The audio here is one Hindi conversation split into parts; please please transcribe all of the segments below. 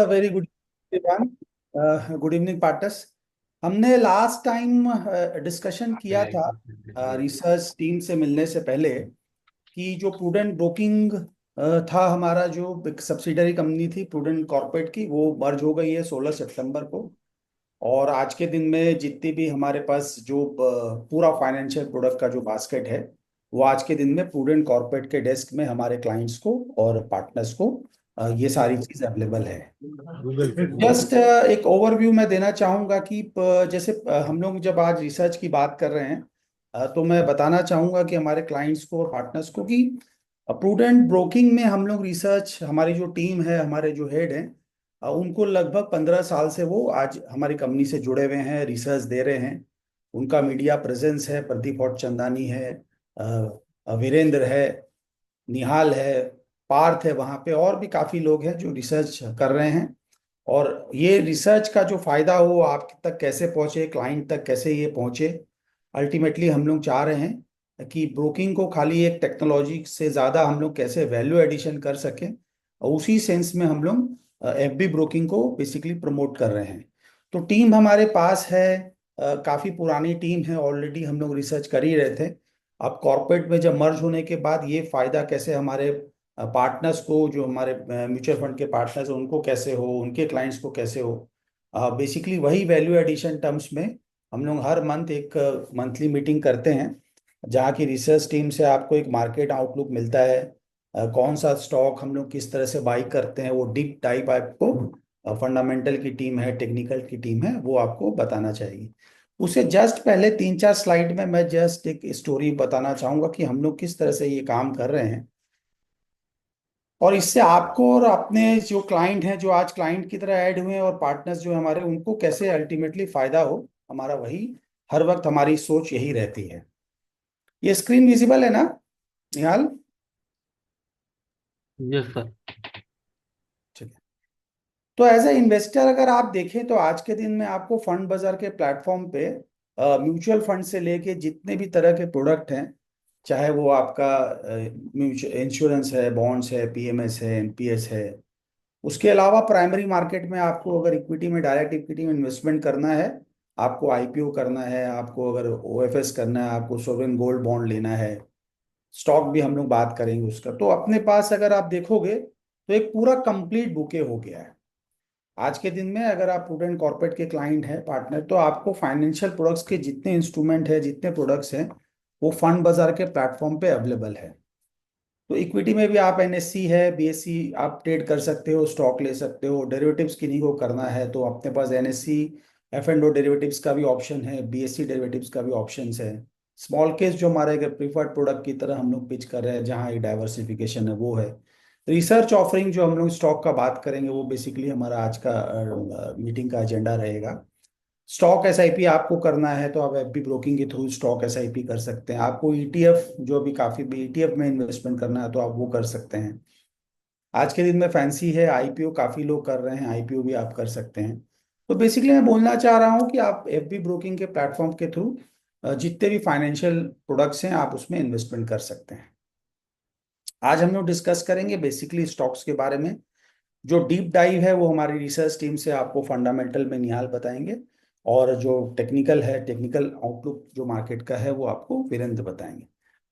Very good good evening partners. हमने लास्ट टाइम डिस्कशन किया था रिसर्च टीम से मिलने से पहले कि जो प्रूडेंट ब्रोकिंग था, हमारा जो एक सब्सिडरी कंपनी थी प्रूडेंट कॉर्पोरेट की, वो मर्ज हो गई है 16 सितंबर को। और आज के दिन में जितनी भी हमारे पास जो पूरा फाइनेंशियल प्रोडक्ट का जो बास्केट है, वो आज के दिन में प्रूडेंट कॉर्पोरेट के डेस्क में हमारे क्लाइंट्स को और पार्टनर्स को ये सारी चीज अवेलेबल है। जस्ट एक ओवरव्यू मैं देना चाहूंगा कि जैसे हम लोग जब आज रिसर्च की बात कर रहे हैं, तो मैं बताना चाहूंगा कि हमारे क्लाइंट्स को और पार्टनर्स को कि प्रूडेंट ब्रोकिंग में हम लोग रिसर्च, हमारी जो टीम है, हमारे जो हेड हैं, उनको लगभग 15 साल से वो आज हमारी कंपनी से जुड़े हुए हैं, रिसर्च दे रहे हैं। उनका मीडिया प्रेजेंस है, प्रदीप और चंदानी है, वीरेंद्र है, निहाल है, पार्थ है, वहाँ पे और भी काफ़ी लोग हैं जो रिसर्च कर रहे हैं। और ये रिसर्च का जो फायदा हो आप तक कैसे पहुंचे, क्लाइंट तक कैसे ये पहुंचे, अल्टीमेटली हम लोग चाह रहे हैं कि ब्रोकिंग को खाली एक टेक्नोलॉजी से ज़्यादा हम लोग कैसे वैल्यू एडिशन कर सकें, और उसी सेंस में हम लोग एफबी ब्रोकिंग को बेसिकली प्रमोट कर रहे हैं। तो टीम हमारे पास है, काफ़ी पुरानी टीम है, ऑलरेडी हम लोग रिसर्च कर ही रहे थे। अब कॉर्पोरेट में जब मर्ज होने के बाद ये फायदा कैसे हमारे पार्टनर्स को, जो हमारे म्यूचुअल फंड के पार्टनर्स हैं, उनको कैसे हो, उनके क्लाइंट्स को कैसे हो, बेसिकली वही वैल्यू एडिशन टर्म्स में हम लोग हर मंथ एक मंथली मीटिंग करते हैं, जहाँ की रिसर्च टीम से आपको एक मार्केट आउटलुक मिलता है। कौन सा स्टॉक हम लोग किस तरह से बाई करते हैं, वो डीप टाइप आपको फंडामेंटल की टीम है, टेक्निकल की टीम है, वो आपको बताना चाहिए। उससे जस्ट पहले 3-4 स्लाइड में मैं जस्ट एक स्टोरी बताना चाहूंगा कि हम लोग किस तरह से ये काम कर रहे हैं, और इससे आपको और अपने जो क्लाइंट हैं, जो आज क्लाइंट की तरह ऐड हुए हैं, और पार्टनर्स जो हमारे, उनको कैसे अल्टीमेटली फायदा हो। हमारा वही हर वक्त हमारी सोच यही रहती है। ये स्क्रीन विजिबल है ना, निहाल? Yes sir. ठीक है। तो एज ए इन्वेस्टर अगर आप देखें तो आज के दिन में आपको फंड बाजार के प्लेटफॉर्म पे म्यूचुअल फंड से लेके जितने भी तरह के प्रोडक्ट हैं, चाहे वो आपका म्यूचुअल इंश्योरेंस है, बॉन्ड्स है, पीएमएस है, एनपीएस है, उसके अलावा प्राइमरी मार्केट में आपको अगर इक्विटी में, डायरेक्ट इक्विटी में इन्वेस्टमेंट करना है, आपको आईपीओ करना है, आपको अगर ओएफएस करना है, आपको सोवरेन गोल्ड बॉन्ड लेना है, स्टॉक भी हम लोग बात करेंगे उसका, तो अपने पास अगर आप देखोगे तो एक पूरा कंप्लीट बुके हो गया है। आज के दिन में अगर आप प्रूडेंट कॉर्पोरेट के क्लाइंट हैं, पार्टनर, तो आपको फाइनेंशियल प्रोडक्ट्स के जितने इंस्ट्रूमेंट है, जितने प्रोडक्ट्स हैं, वो फंड बाजार के प्लेटफॉर्म पे अवेलेबल है। तो इक्विटी में भी आप एनएससी है, बीएससी आप ट्रेड कर सकते हो, स्टॉक ले सकते हो। डेरिवेटिव्स किन्हीं को करना है तो अपने पास NSC F and O derivatives का भी ऑप्शन है, बीएससी डेरिवेटिव्स का भी ऑप्शन है। स्मॉल केस जो हमारे प्रीफर्ड प्रोडक्ट की तरह हम लोग पिच कर रहे हैं, जहाँ एक डाइवर्सिफिकेशन है, वो है। रिसर्च ऑफरिंग जो हम लोग स्टॉक का बात करेंगे, वो बेसिकली हमारा आज का मीटिंग का एजेंडा रहेगा। स्टॉक एसआईपी आपको करना है तो आप एफबी ब्रोकिंग के थ्रू स्टॉक एसआईपी कर सकते हैं। आपको ईटीएफ, जो भी काफी भी ईटीएफ में इन्वेस्टमेंट करना है, तो आप वो कर सकते हैं। आज के दिन में फैंसी है, आईपीओ काफी लोग कर रहे हैं, आईपीओ भी आप कर सकते हैं। तो बेसिकली मैं बोलना चाह रहा हूँ कि आप एफबी ब्रोकिंग के प्लेटफॉर्म के थ्रू जितने भी फाइनेंशियल प्रोडक्ट्स हैं, आप उसमें इन्वेस्टमेंट कर सकते हैं। आज हम लोग डिस्कस करेंगे बेसिकली स्टॉक्स के बारे में। जो डीप डाइव है वो हमारी रिसर्च टीम से आपको फंडामेंटल में निहाल बताएंगे, और जो टेक्निकल है, टेक्निकल आउटलुक जो मार्केट का है, वो आपको वीरेंद्र बताएंगे।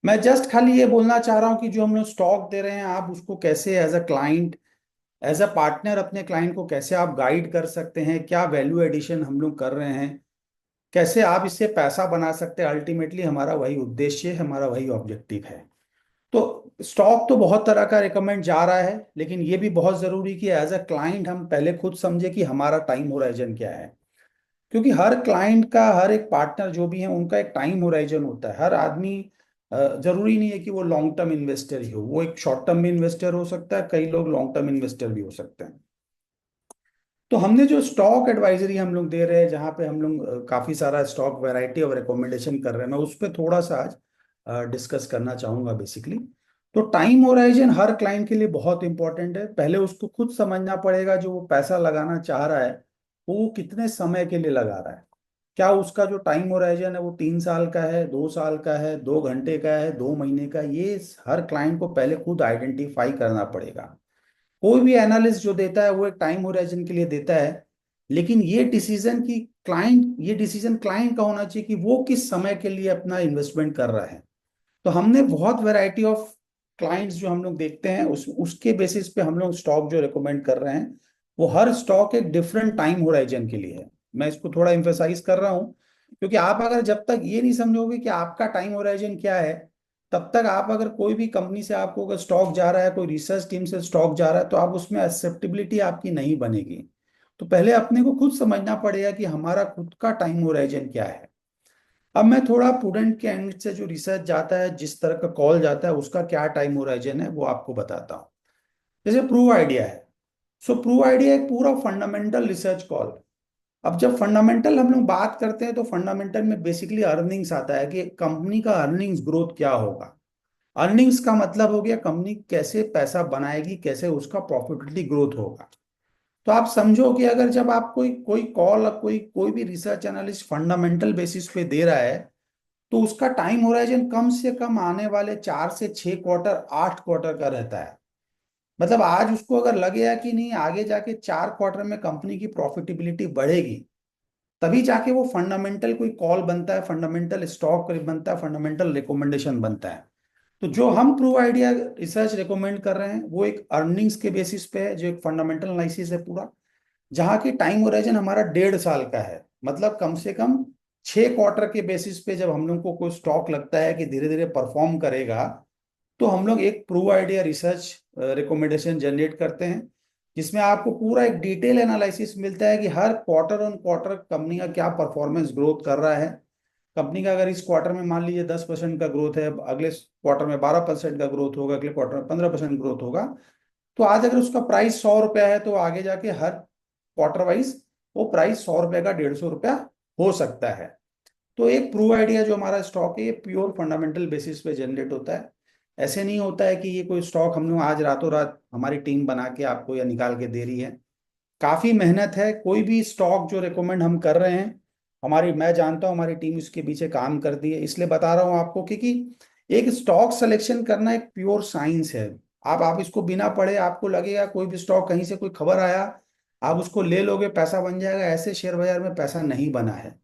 मैं जस्ट खाली ये बोलना चाह रहा हूँ कि जो हम लोग स्टॉक दे रहे हैं, आप उसको कैसे as a client, as a partner अपने क्लाइंट को कैसे आप गाइड कर सकते हैं, क्या वैल्यू एडिशन हम लोग कर रहे हैं, कैसे आप इससे पैसा बना सकते हैं। अल्टीमेटली हमारा वही उद्देश्य है, हमारा वही ऑब्जेक्टिव है। तो स्टॉक तो बहुत तरह का रिकमेंड जा रहा है, लेकिन ये भी बहुत जरूरी कि एज अ क्लाइंट हम पहले खुद समझे कि हमारा टाइम होराइजन क्या है। क्योंकि हर क्लाइंट का, हर एक पार्टनर जो भी है, उनका एक टाइम होराइजन होता है। हर आदमी जरूरी नहीं है कि वो लॉन्ग टर्म इन्वेस्टर ही हो, वो एक शॉर्ट टर्म भी इन्वेस्टर हो सकता है, कई लोग लॉन्ग टर्म इन्वेस्टर भी हो सकते हैं। तो हमने जो स्टॉक एडवाइजरी हम लोग दे रहे हैं, जहाँ पे हम लोग काफी सारा स्टॉक वैरायटी और रिकमेंडेशन कर रहे हैं, मैं उस पर थोड़ा सा आज डिस्कस करना चाहूंगा बेसिकली। तो टाइम होराइजन हर क्लाइंट के लिए बहुत इंपॉर्टेंट है। पहले उसको खुद समझना पड़ेगा, जो वो पैसा लगाना चाह रहा है, वो कितने समय के लिए लगा रहा है। क्या उसका जो टाइम होराइजन है वो 3 साल का है, 2 साल का है, 2 घंटे का है, 2 महीने का, ये हर क्लाइंट को पहले खुद आइडेंटिफाई करना पड़ेगा। कोई भी एनालिस्ट जो देता है वो एक टाइम होराइजन के लिए देता है, लेकिन ये डिसीजन क्लाइंट का होना चाहिए कि वो किस समय के लिए अपना इन्वेस्टमेंट कर रहा है। तो हमने बहुत वैरायटी ऑफ क्लाइंट्स जो हम लोग देखते हैं, उसके बेसिस पे हम लोग स्टॉक जो रिकमेंड कर रहे हैं, वो हर स्टॉक एक डिफरेंट टाइम होराइजन के लिए है। मैं इसको थोड़ा इम्फेसाइज कर रहा हूँ, क्योंकि आप अगर जब तक ये नहीं समझोगे कि आपका टाइम होराइजन क्या है, तब तक आप अगर कोई भी कंपनी से आपको अगर स्टॉक जा रहा है, कोई रिसर्च टीम से स्टॉक जा रहा है, तो आप उसमें एक्सेप्टेबिलिटी आपकी नहीं बनेगी। तो पहले अपने को खुद समझना पड़ेगा कि हमारा खुद का टाइम होराइजन क्या है। अब मैं थोड़ा प्रूडेंट के एंड से जो रिसर्च जाता है, जिस तरह का कॉल जाता है, उसका क्या टाइम होराइजन है वो आपको बताता हूँ। जैसे प्रूव आइडिया है, सो प्रूव आइडिया एक पूरा फंडामेंटल रिसर्च कॉल। अब जब फंडामेंटल हम लोग बात करते हैं, तो फंडामेंटल में बेसिकली अर्निंग्स आता है कि कंपनी का अर्निंग्स ग्रोथ क्या होगा। अर्निंग्स का मतलब हो गया कंपनी कैसे पैसा बनाएगी, कैसे उसका प्रॉफिटेबिलिटी ग्रोथ होगा। तो आप समझो कि अगर जब आप कोई कोई कॉल, कोई कोई भी रिसर्च एनालिस्ट फंडामेंटल बेसिस पे दे रहा है, तो उसका टाइम होराइजन कम से कम आने वाले 4 से 6 क्वार्टर, 8 क्वार्टर का रहता है। मतलब आज उसको अगर लगेगा कि नहीं, आगे जाके 4 क्वार्टर में कंपनी की प्रॉफिटेबिलिटी बढ़ेगी, तभी जाके वो फंडामेंटल कोई कॉल बनता है, फंडामेंटल स्टॉक बनता है, फंडामेंटल रिकमेंडेशन बनता है। तो जो हम प्रूव आइडिया रिसर्च रिकमेंड कर रहे हैं, वो एक अर्निंग्स के बेसिस पे है, जो एक फंडामेंटल एनालिसिस है पूरा, जहाँ की टाइम होराइजन हमारा 1.5 साल का है। मतलब कम से कम 6 क्वार्टर के बेसिस पे जब हम लोग को कोई स्टॉक लगता है कि धीरे धीरे परफॉर्म करेगा, तो हम लोग एक prove idea research recommendation generate करते हैं, जिसमें आपको पूरा एक डिटेल एनालिसिस मिलता है कि हर क्वार्टर ऑन क्वार्टर कंपनी का क्या परफॉर्मेंस ग्रोथ कर रहा है। कंपनी का अगर इस क्वार्टर में मान लीजिए 10% का ग्रोथ है, अगले क्वार्टर में 12% का ग्रोथ होगा, अगले क्वार्टर में 15% ग्रोथ होगा। तो आज अगर उसका प्राइस 100 रुपया है, तो आगे जाके हर क्वार्टर वाइज वो प्राइस 100 रुपये का 150 रुपया हो सकता है। तो एक प्रूव आइडिया जो हमारा स्टॉक है, ये प्योर फंडामेंटल बेसिस पे जनरेट होता है। ऐसे नहीं होता है कि ये कोई स्टॉक हम लोग आज रातों रात हमारी टीम बना के आपको या निकाल के दे रही है। काफी मेहनत है। कोई भी स्टॉक जो रिकमेंड हम कर रहे हैं, मैं जानता हूँ हमारी टीम इसके पीछे काम करती है, इसलिए बता रहा हूँ आपको, क्योंकि एक स्टॉक सिलेक्शन करना एक प्योर साइंस है। आप इसको बिना पढ़े, आपको लगेगा कोई भी स्टॉक कहीं से कोई खबर आया, आप उसको ले लोगे, पैसा बन जाएगा। ऐसे शेयर बाजार में पैसा नहीं बना है।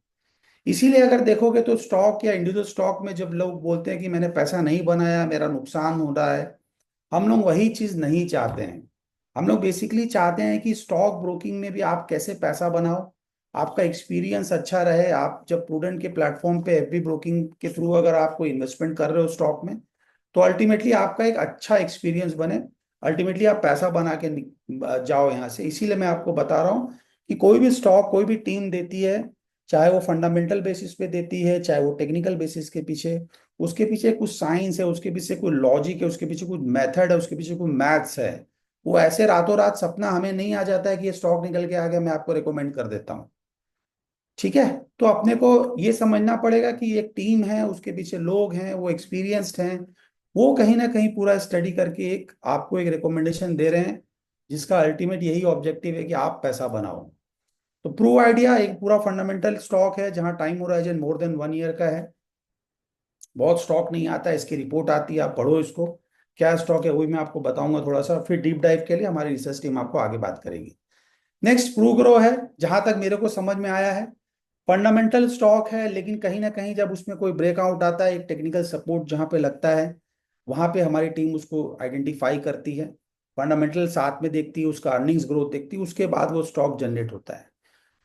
इसीलिए अगर देखोगे तो स्टॉक या इंडिविजुअल स्टॉक में जब लोग बोलते हैं कि मैंने पैसा नहीं बनाया, मेरा नुकसान हो रहा है, हम लोग वही चीज नहीं चाहते हैं। हम लोग बेसिकली चाहते हैं कि स्टॉक ब्रोकिंग में भी आप कैसे पैसा बनाओ, आपका एक्सपीरियंस अच्छा रहे। आप जब प्रूडेंट के प्लेटफॉर्म पे एफबी ब्रोकिंग के थ्रू अगर आप कोई इन्वेस्टमेंट कर रहे हो स्टॉक में, तो अल्टीमेटली आपका एक अच्छा एक्सपीरियंस बने, अल्टीमेटली आप पैसा बना के जाओ यहाँ से। इसीलिए मैं आपको बता रहा हूँ कि कोई भी स्टॉक, कोई भी टीम देती है, चाहे वो फंडामेंटल बेसिस पे देती है, चाहे वो टेक्निकल बेसिस के पीछे, उसके पीछे कुछ साइंस है, उसके पीछे कोई लॉजिक है, उसके पीछे कुछ मेथड है, उसके पीछे कोई मैथ्स है। वो ऐसे रातों रात सपना हमें नहीं आ जाता है कि ये स्टॉक निकल के आ गया, मैं आपको रिकमेंड कर देता हूँ। ठीक है। तो अपने को ये समझना पड़ेगा कि एक टीम है, उसके पीछे लोग हैं, वो एक्सपीरियंस्ड हैं, वो कहीं ना कहीं पूरा स्टडी करके एक आपको एक रिकमेंडेशन दे रहे हैं, जिसका अल्टीमेट यही ऑब्जेक्टिव है कि आप पैसा बनाओ। तो प्रूव आइडिया एक पूरा फंडामेंटल स्टॉक है, जहां time horizon more than 1 year का है। बहुत स्टॉक नहीं आता है, इसकी रिपोर्ट आती है, आप पढ़ो इसको। क्या स्टॉक है वही मैं आपको बताऊंगा थोड़ा सा, फिर डीप डाइव के लिए हमारी रिसर्च टीम आपको आगे बात करेगी। नेक्स्ट प्रू ग्रो है, जहां तक मेरे को समझ में आया है फंडामेंटल स्टॉक है, लेकिन कहीं ना कहीं जब उसमें कोई ब्रेकआउट आता है, एक टेक्निकल सपोर्ट जहां पे लगता है, वहां पे हमारी टीम उसको आइडेंटिफाई करती है, फंडामेंटल साथ में देखती है, उसका अर्निंग्स ग्रोथ देखती है, उसके बाद वो स्टॉक जनरेट होता है।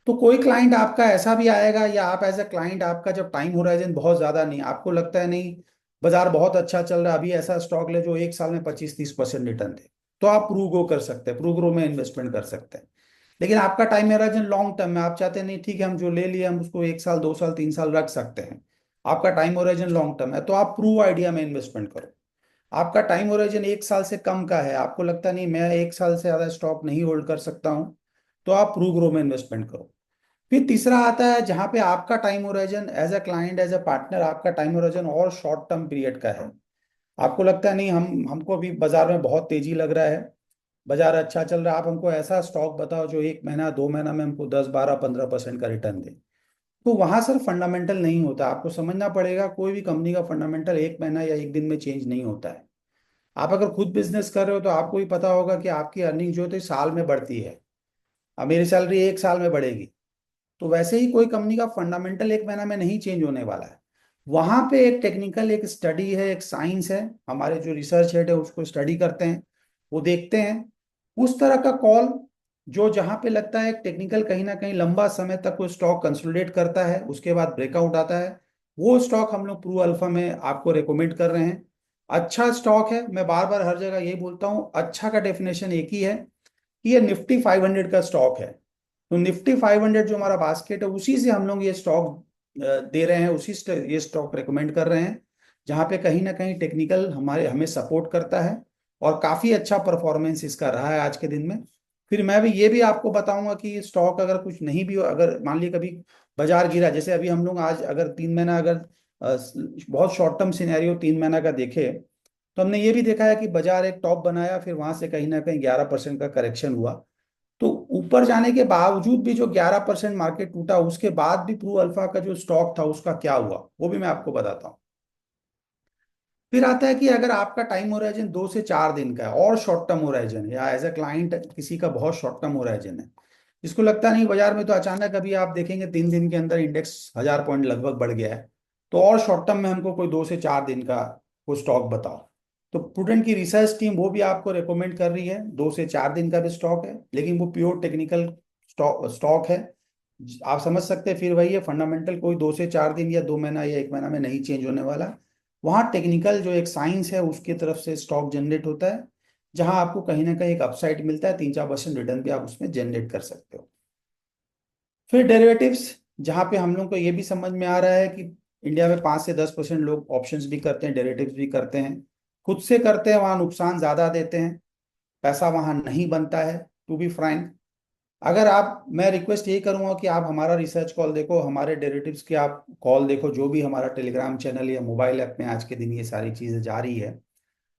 तो कोई क्लाइंट आपका ऐसा भी आएगा, या आप एज अ क्लाइंट, आपका जब टाइम होराइजन बहुत ज्यादा नहीं, आपको लगता है नहीं बाजार बहुत अच्छा चल रहा है, अभी ऐसा स्टॉक ले जो 1 साल में 25-30% रिटर्न दे, तो आप प्रू ग्रो कर सकते हैं, प्रू ग्रो में इन्वेस्टमेंट कर सकते हैं। लेकिन आपका टाइम होराइजन लॉन्ग टर्म में, आप चाहते हैं नहीं ठीक है, हम जो ले लिए हम उसको 1 साल, 2 साल, 3 साल रख सकते हैं, आपका टाइम होराइजन लॉन्ग टर्म है, तो आप प्रू आइडिया में इन्वेस्टमेंट करो। आपका टाइम होराइजन 1 साल से कम का है, आपको लगता नहीं मैं 1 साल से ज्यादा स्टॉक नहीं होल्ड कर सकता हूं, तो आप प्रू ग्रो में इन्वेस्टमेंट करो। फिर तीसरा आता है जहां पे आपका time horizon as a client, as a partner, आपका टाइम होराइजन और शॉर्ट टर्म पीरियड का है। आपको लगता है नहीं, हमको अभी बाजार में बहुत तेजी लग रहा है, बाजार अच्छा चल रहा है, आप हमको ऐसा स्टॉक बताओ जो 1 महीना 2 महीना में हमको 10, 12, 15% का रिटर्न दे। तो वहां सर फंडामेंटल नहीं होता, आपको समझना पड़ेगा कोई भी कंपनी का फंडामेंटल 1 महीना या 1 दिन में चेंज नहीं होता है। आप अगर खुद बिजनेस कर रहे हो तो आपको ही पता होगा कि आपकी अर्निंग जो है तो साल में बढ़ती है। अब मेरी सैलरी एक साल में बढ़ेगी, तो वैसे ही कोई कंपनी का फंडामेंटल एक महीना में नहीं चेंज होने वाला है। वहां पे एक टेक्निकल एक स्टडी है, एक साइंस है, हमारे जो रिसर्च हेड है उसको स्टडी करते हैं, वो देखते हैं उस तरह का कॉल जो जहां पे लगता है टेक्निकल कहीं ना कहीं लंबा समय तक वो स्टॉक कंसोलिडेट करता है, उसके बाद ब्रेकआउट आता है, वो स्टॉक हम लोग प्रू अल्फा में आपको रेकमेंड कर रहे हैं। अच्छा स्टॉक है, मैं बार बार हर जगह यही बोलता हूँ, अच्छा का डेफिनेशन एक ही है कि ये निफ्टी 500 का स्टॉक है। तो निफ्टी 500 जो हमारा बास्केट है उसी से हम लोग ये स्टॉक दे रहे हैं, ये स्टॉक रेकमेंड कर रहे हैं, जहां पे कहीं ना कहीं टेक्निकल हमारे हमें सपोर्ट करता है, और काफी अच्छा परफॉर्मेंस इसका रहा है आज के दिन में। फिर मैं भी ये भी आपको बताऊंगा कि स्टॉक अगर कुछ नहीं भी हो, अगर मान लीजिए कभी बाजार गिरा, जैसे अभी हम लोग आज अगर 3 महीना अगर बहुत शॉर्ट टर्म सिनेरियो 3 महीना का देखे, तो हमने ये भी देखा है कि बाजार एक टॉप बनाया, फिर वहां से कहीं ना कहीं 11% का करेक्शन हुआ। तो ऊपर जाने के बावजूद भी जो 11% मार्केट टूटा, उसके बाद भी प्रू अल्फा का जो स्टॉक था उसका क्या हुआ वो भी मैं आपको बताता हूँ। फिर आता है कि अगर आपका टाइम होराइजन 2 से 4 दिन का है और शॉर्ट टर्म होराइजन है, या एज अ क्लाइंट किसी का बहुत शॉर्ट टर्म होराइजन है, जिसको लगता नहीं बाजार में तो अचानक अभी आप देखेंगे 3 दिन के अंदर इंडेक्स 1000 पॉइंट लगभग बढ़ गया है, तो और शॉर्ट टर्म में हमको कोई 2 से 4 दिन का कोई स्टॉक बताओ। तो प्रूडेंट की रिसर्च टीम वो भी आपको रेकमेंड कर रही है, 2 से 4 दिन का भी स्टॉक है, लेकिन वो प्योर टेक्निकल स्टॉक है। आप समझ सकते हैं, फिर वही है, फंडामेंटल कोई 2 से 4 दिन या 2 महीना या एक महीना में नहीं चेंज होने वाला। वहाँ टेक्निकल जो एक साइंस है उसकी तरफ से स्टॉक जनरेट होता है, जहां आपको कहीं ना कहीं एक अपसाइड मिलता है, 3-4% रिटर्न भी आप उसमें जनरेट कर सकते हो। फिर डेरिवेटिव्स, जहां पे हम लोग को ये भी समझ में आ रहा है कि इंडिया में 5 से 10% लोग ऑप्शंस भी करते हैं, डेरिवेटिव्स भी करते हैं, खुद से करते हैं, वहां नुकसान ज्यादा देते हैं, पैसा वहां नहीं बनता है, टू बी फ्रैंक। अगर आप, मैं रिक्वेस्ट यही करूंगा कि आप हमारा रिसर्च कॉल देखो, हमारे डेरिवेटिव्स की आप कॉल देखो, जो भी हमारा टेलीग्राम चैनल या मोबाइल ऐप में आज के दिन ये सारी चीजें जारी है,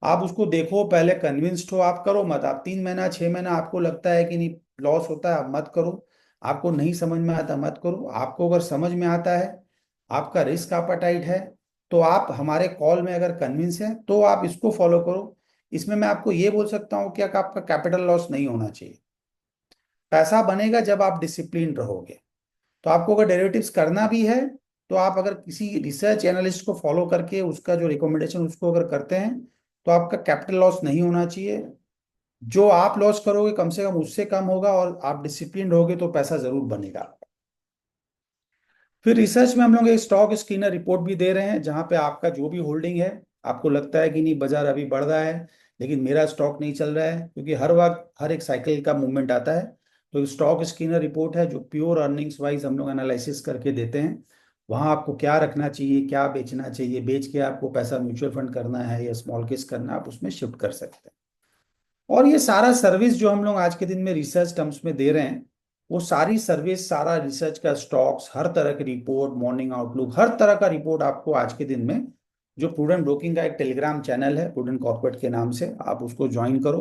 आप उसको देखो, पहले कन्विंस्ड हो, आप करो मत। आप 3 महीना 6 महीना आपको लगता है कि नहीं लॉस होता है, आप मत करो। आपको नहीं समझ में आता मत करो। आपको अगर समझ में आता है, आपका रिस्क अपेटाइट है, तो आप हमारे कॉल में अगर कन्विंस है तो आप इसको फॉलो करो। इसमें मैं आपको ये बोल सकता हूँ कि आपका कैपिटल लॉस नहीं होना चाहिए। पैसा बनेगा जब आप डिसिप्लिन रहोगे। तो आपको अगर डेरिवेटिव्स करना भी है, तो आप अगर किसी रिसर्च एनालिस्ट को फॉलो करके उसका जो रिकमेंडेशन उसको अगर करते हैं, तो आपका कैपिटल लॉस नहीं होना चाहिए। जो आप लॉस करोगे कम से कम उससे कम होगा, और आप डिसिप्लिन रहोगे तो पैसा जरूर बनेगा। फिर रिसर्च में हम लोग एक स्टॉक स्क्रीनर रिपोर्ट भी दे रहे हैं, जहां पे आपका जो भी होल्डिंग है, आपको लगता है कि नहीं बाजार अभी बढ़ रहा है लेकिन मेरा स्टॉक नहीं चल रहा है, क्योंकि हर वक्त हर एक साइकिल का मूवमेंट आता है। तो स्टॉक स्क्रीनर रिपोर्ट है जो प्योर अर्निंग्स वाइज हम लोग एनालिसिस करके देते हैं। वहां आपको क्या रखना चाहिए, क्या बेचना चाहिए, बेच के आपको पैसा म्यूचुअल फंड करना है या स्मॉल केस करना है, आप उसमें शिफ्ट कर सकते हैं। और ये सारा सर्विस जो हम लोग आज के दिन में रिसर्च टर्म्स में दे रहे हैं, वो सारी सर्विस, सारा रिसर्च का स्टॉक्स, हर तरह की रिपोर्ट, मॉर्निंग आउटलुक, हर तरह का रिपोर्ट आपको आज के दिन में, जो प्रूडेंट ब्रोकिंग का एक टेलीग्राम चैनल है प्रूडेंट कॉर्पोरेट के नाम से, आप उसको ज्वाइन करो,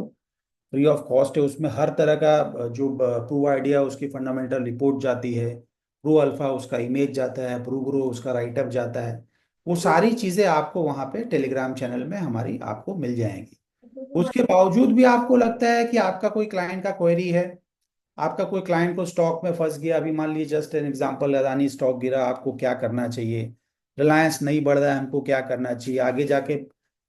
फ्री ऑफ कॉस्ट है। उसमें हर तरह का जो प्रू आइडिया उसकी फंडामेंटल रिपोर्ट जाती है, प्रू अल्फा उसका इमेज जाता है, प्रू ग्रो उसका राइटअप जाता है, वो सारी चीजें आपको वहां पे टेलीग्राम चैनल में हमारी आपको मिल जाएंगी। उसके बावजूद भी आपको लगता है कि आपका कोई क्लाइंट का क्वेरी है, आपका कोई क्लाइंट को स्टॉक में फंस गया, अभी मान लीजिए just an example, Adani stock गिरा, आपको क्या करना चाहिए, रिलायंस नहीं बढ़ रहा है, हमको क्या करना चाहिए, आगे जाके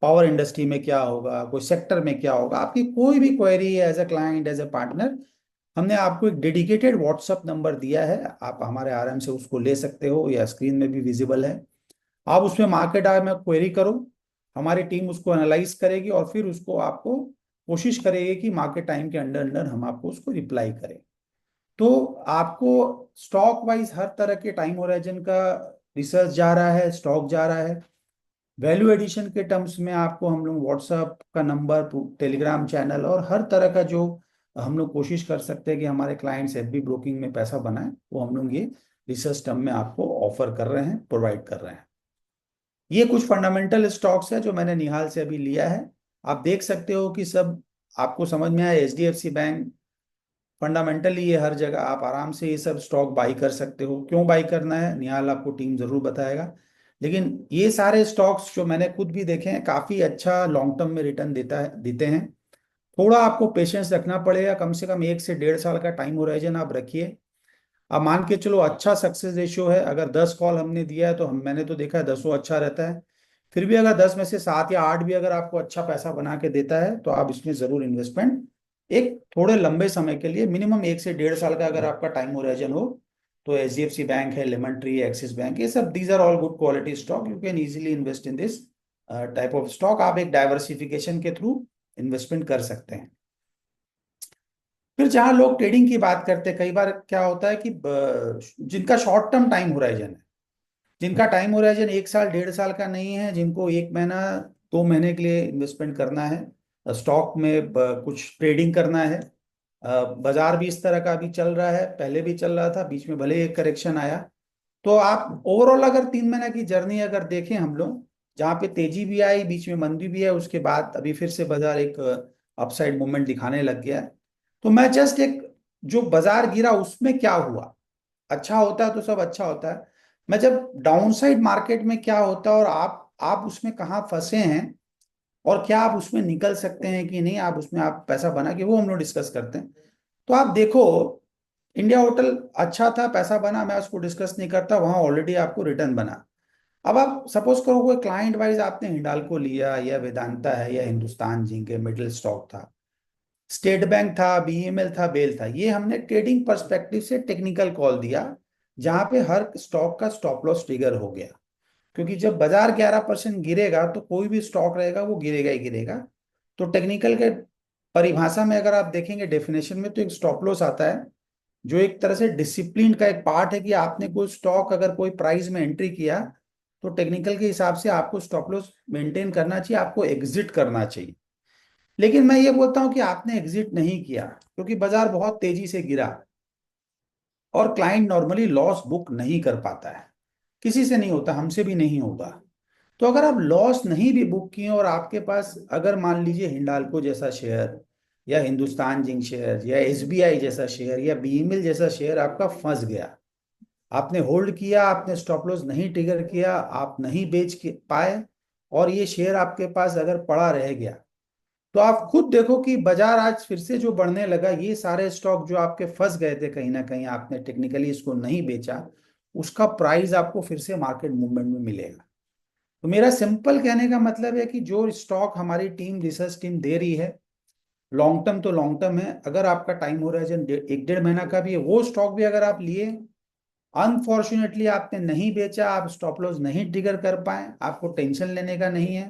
पावर इंडस्ट्री में क्या होगा, कोई सेक्टर में क्या होगा, आपकी कोई भी क्वेरी है as a client, as a partner, हमने आपको एक डेडिकेटेड व्हाट्सअप नंबर दिया है, आप हमारे आरएम से उसको ले सकते हो, या स्क्रीन में भी विजिबल है। आप उसमें मार्केट आए में क्वेरी करो, हमारी टीम उसको एनालाइज करेगी और फिर उसको आपको कोशिश करेगी कि मार्केट टाइम के अंडर अंडर हम आपको उसको रिप्लाई करें। तो आपको स्टॉक वाइज हर तरह के टाइम होराइजन का रिसर्च जा रहा है, स्टॉक जा रहा है। वैल्यू एडिशन के टर्म्स में आपको हम लोग व्हाट्सएप का नंबर, टेलीग्राम चैनल और हर तरह का जो हम लोग कोशिश कर सकते हैं कि हमारे क्लाइंट्स एफबी ब्रोकिंग में पैसा बनाए, वो हम लोग ये रिसर्च टर्म में आपको ऑफर कर रहे हैं, प्रोवाइड कर रहे हैं। ये कुछ फंडामेंटल स्टॉक्स है जो मैंने निहाल से अभी लिया है। आप देख सकते हो कि सब आपको समझ में आया। एचडीएफसी बैंक फंडामेंटली ये हर जगह आप आराम से ये सब स्टॉक बाई कर सकते हो। क्यों बाई करना है, निहाल आपको टीम जरूर बताएगा। लेकिन ये सारे स्टॉक्स जो मैंने खुद भी देखे हैं काफी अच्छा लॉन्ग टर्म में रिटर्न देते हैं। थोड़ा आपको पेशेंस रखना पड़ेगा, कम से कम 1 से 1.5 साल का टाइम होराइजन आप रखिए। अब मान के चलो अच्छा सक्सेस रेशियो है, अगर 10 कॉल हमने दिया है तो हम मैंने तो देखा है 10 अच्छा रहता है। फिर भी अगर 10 में से 7 या 8 भी अगर आपको अच्छा पैसा बना के देता है तो आप इसमें जरूर इन्वेस्टमेंट एक थोड़े लंबे समय के लिए, मिनिमम 1 से 1.5 साल का अगर आपका टाइम होराइजन हो, तो एचडीएफसी बैंक है, लेमन ट्री, एक्सिस बैंक, ये सब these are all good quality stock, you can easily invest in this type of stock. आप एक डाइवर्सिफिकेशन के थ्रू इन्वेस्टमेंट कर सकते हैं। फिर जहां लोग ट्रेडिंग की बात करते हैं, कई बार क्या होता है कि जिनका शॉर्ट टर्म टाइम होराइजन है, जिनका टाइम होराइजन 1 साल 1.5 साल का नहीं है, जिनको 1 महीना 2 महीने के लिए इन्वेस्टमेंट करना है स्टॉक में, कुछ ट्रेडिंग करना है। बाजार भी इस तरह का अभी चल रहा है, पहले भी चल रहा था, बीच में भले एक करेक्शन आया। तो आप ओवरऑल अगर 3 महीने की जर्नी अगर देखें हम लोग, जहाँ पे तेजी भी आई, बीच में मंदी भी है, उसके बाद अभी फिर से बाजार एक अपसाइड मूवमेंट दिखाने लग गया है। तो मैं जस्ट एक, जो बाजार गिरा उसमें क्या हुआ, अच्छा होता है तो सब अच्छा होता है। मैं जब डाउनसाइड मार्केट में क्या होता है और आप उसमें कहाँ फंसे हैं और क्या आप उसमें निकल सकते हैं कि नहीं, आप उसमें आप पैसा बना के, वो हम लोग डिस्कस करते हैं। तो आप देखो, इंडिया होटल अच्छा था, पैसा बना, मैं उसको डिस्कस नहीं करता, वहां ऑलरेडी आपको रिटर्न बना। अब आप सपोज करो कोई क्लाइंट वाइज आपने हिंडाल्को लिया या वेदांता है या हिंदुस्तान जिंक के मिडिल स्टॉक था, स्टेट बैंक था, बीईएमएल था, बेल था, ये हमने ट्रेडिंग पर्सपेक्टिव से टेक्निकल कॉल दिया, जहां पे हर स्टॉक का स्टॉप लॉस ट्रिगर हो गया। क्योंकि जब बाजार 11% गिरेगा तो कोई भी स्टॉक रहेगा वो गिरेगा ही गिरेगा। तो टेक्निकल के परिभाषा में अगर आप देखेंगे डेफिनेशन में, तो एक स्टॉप लॉस आता है, जो एक तरह से डिसिप्लिन का एक पार्ट है कि आपने कोई स्टॉक अगर कोई प्राइस में एंट्री किया, तो टेक्निकल के हिसाब से आपको स्टॉप लॉस मेंटेन करना चाहिए, आपको एग्जिट करना चाहिए। लेकिन मैं ये बोलता हूं कि आपने एग्जिट नहीं किया, क्योंकि बाजार बहुत तेजी से गिरा और क्लाइंट नॉर्मली लॉस बुक नहीं कर पाता है, किसी से नहीं होता, हमसे भी नहीं होगा। तो अगर आप लॉस नहीं भी बुक किए और आपके पास अगर मान लीजिए हिंडाल्को जैसा शेयर या हिंदुस्तान जिंक शेयर या एसबीआई जैसा शेयर या बीईएमएल जैसा शेयर आपका फंस गया, आपने होल्ड किया, आपने स्टॉप लॉस नहीं ट्रिगर किया, आप नहीं पाए, और ये शेयर आपके पास अगर पड़ा रह गया, तो आप खुद देखो कि बाजार आज फिर से जो बढ़ने लगा, ये सारे स्टॉक जो आपके फंस गए थे कहीं ना कहीं, आपने टेक्निकली इसको नहीं बेचा, उसका प्राइस आपको फिर से मार्केट मूवमेंट में मिलेगा। तो मेरा सिंपल कहने का मतलब है कि जो स्टॉक हमारी टीम, रिसर्च टीम दे रही है, लॉन्ग टर्म तो लॉन्ग टर्म है, अगर आपका टाइम होराइजन 1 1.5 महीना का भी है, वो स्टॉक भी अगर आप लिए, अनफॉर्चुनेटली आपने नहीं बेचा, आप स्टॉप लॉस नहीं ट्रिगर कर पाए, आपको टेंशन लेने का नहीं है।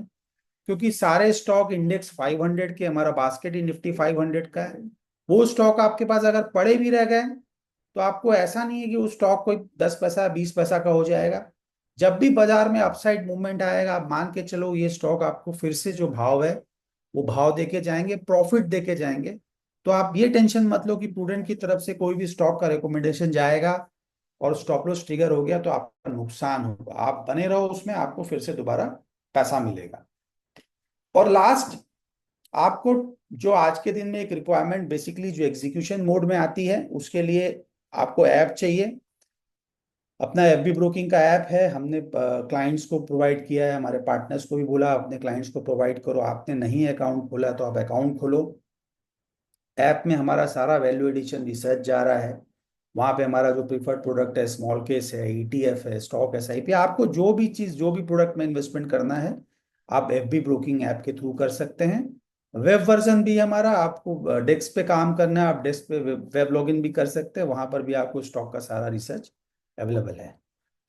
क्योंकि सारे स्टॉक इंडेक्स 500 के, हमारा बास्केट ही निफ्टी 500 का है, वो स्टॉक आपके पास अगर पड़े भी रह गए, तो आपको ऐसा नहीं है कि वो स्टॉक कोई 10 पैसा 20 पैसा का हो जाएगा। जब भी बाजार में अपसाइड मूवमेंट आएगा, आप मान के चलो ये स्टॉक आपको फिर से जो भाव है वो भाव देके जाएंगे, प्रॉफिट देके जाएंगे। तो आप ये टेंशन मत लो कि प्रूडेंट की तरफ से कोई भी स्टॉक का रिकमेंडेशन जाएगा और स्टॉप लॉस ट्रिगर हो गया तो आपका नुकसान होगा। आप बने रहो उसमें, आपको फिर से दोबारा पैसा मिलेगा। और लास्ट, आपको जो आज के दिन में एक रिक्वायरमेंट बेसिकली जो एग्जीक्यूशन मोड में आती है, उसके लिए आपको ऐप चाहिए। अपना एफबी ब्रोकिंग का ऐप है, हमने क्लाइंट्स को प्रोवाइड किया है, हमारे पार्टनर्स को भी बोला अपने क्लाइंट्स को प्रोवाइड करो। आपने नहीं अकाउंट खोला तो आप अकाउंट खोलो। ऐप में हमारा सारा वैल्यू एडिशन रिसर्च जा रहा है। वहाँ पे हमारा जो प्रीफर्ड प्रोडक्ट है, स्मॉल केस है, ईटीएफ है, स्टॉक एसआईपी, आपको जो भी चीज़, जो भी प्रोडक्ट में इन्वेस्टमेंट करना है, आप एफबी ब्रोकिंग ऐप के थ्रू कर सकते हैं। वेब वर्जन भी है हमारा, आपको डेस्क पे काम करना है, आप डेस्क पे वेब लॉगिन भी कर सकते हैं, वहाँ पर भी आपको स्टॉक का सारा रिसर्च अवेलेबल है।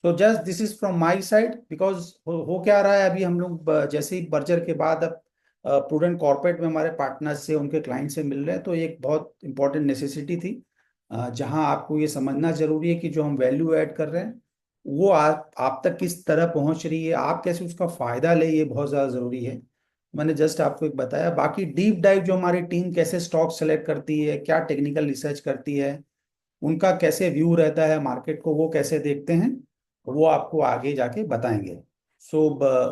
तो just this is from my side, because हो क्या रहा है अभी, हम लोग जैसे ही बर्जर के बाद अब प्रूडेंट कॉर्पोरेट में हमारे पार्टनर्स से, उनके क्लाइंट से मिल रहे हैं, तो एक बहुत इंपॉर्टेंट नेसेसिटी थी, जहां आपको ये समझना जरूरी है कि जो हम वैल्यू ऐड कर रहे हैं वो आप तक किस तरह पहुंच रही है, आप कैसे उसका फायदा ले, ये बहुत ज़्यादा जरूरी है। मैंने जस्ट आपको एक बताया, बाकी डीप डाइव जो हमारी टीम कैसे स्टॉक सेलेक्ट करती है, क्या टेक्निकल रिसर्च करती है, उनका कैसे व्यू रहता है मार्केट को, वो कैसे देखते हैं, वो आपको आगे जाके बताएंगे। So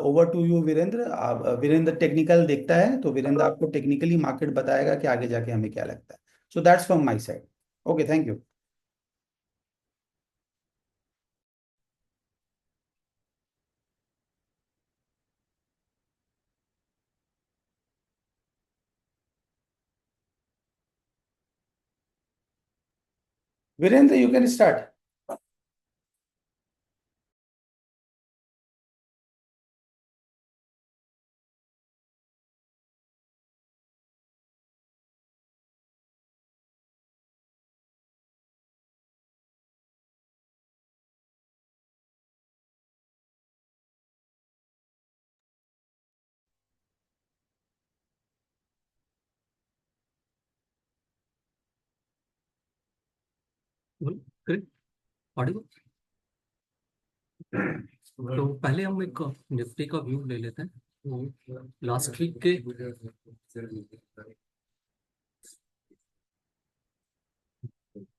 over to you Virendra. Virendra technical देखता है, तो वीरेंद्र आपको टेक्निकली मार्केट बताएगा कि आगे जाके हमें क्या लगता है। So that's from my side. Okay, thank you. Virendra, you can start. Great. Audio. तो पहले हम एक निफ्टी का व्यू ले लेते हैं। तो लास्ट वीक के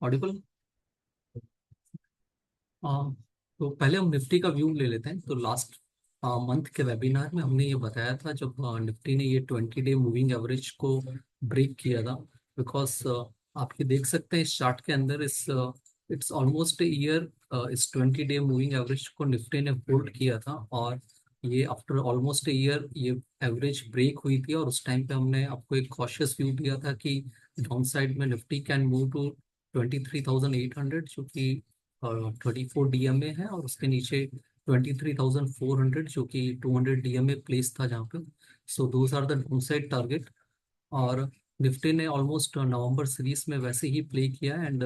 ऑडिबल। तो पहले हम निफ्टी का व्यू ले लेते हैं। तो लास्ट मंथ के वेबिनार में हमने ये बताया था, जब निफ्टी ने ये 20 डे मूविंग एवरेज को ब्रेक किया था। बिकॉज आप ये देख सकते हैं इस चार्ट के अंदर, इस इट्स ऑलमोस्ट ए ईयर इस 20 डे मूविंग एवरेज को निफ्टी ने होल्ड किया था। और ये आफ्टर ऑलमोस्ट ए ईयर ये एवरेज ब्रेक हुई थी। और उस टाइम पे हमने आपको एक कॉशियस व्यू दिया था कि डाउन साइड में निफ्टी कैन मूव टू 23,800, जो कि 34 DMA है। और उसके नीचे 23,400, जो कि 200 DMA प्लेस था जहाँ पे। So those are the down side target. और निफ्टी ने ऑलमोस्ट नवंबर सीरीज में वैसे ही प्ले किया, and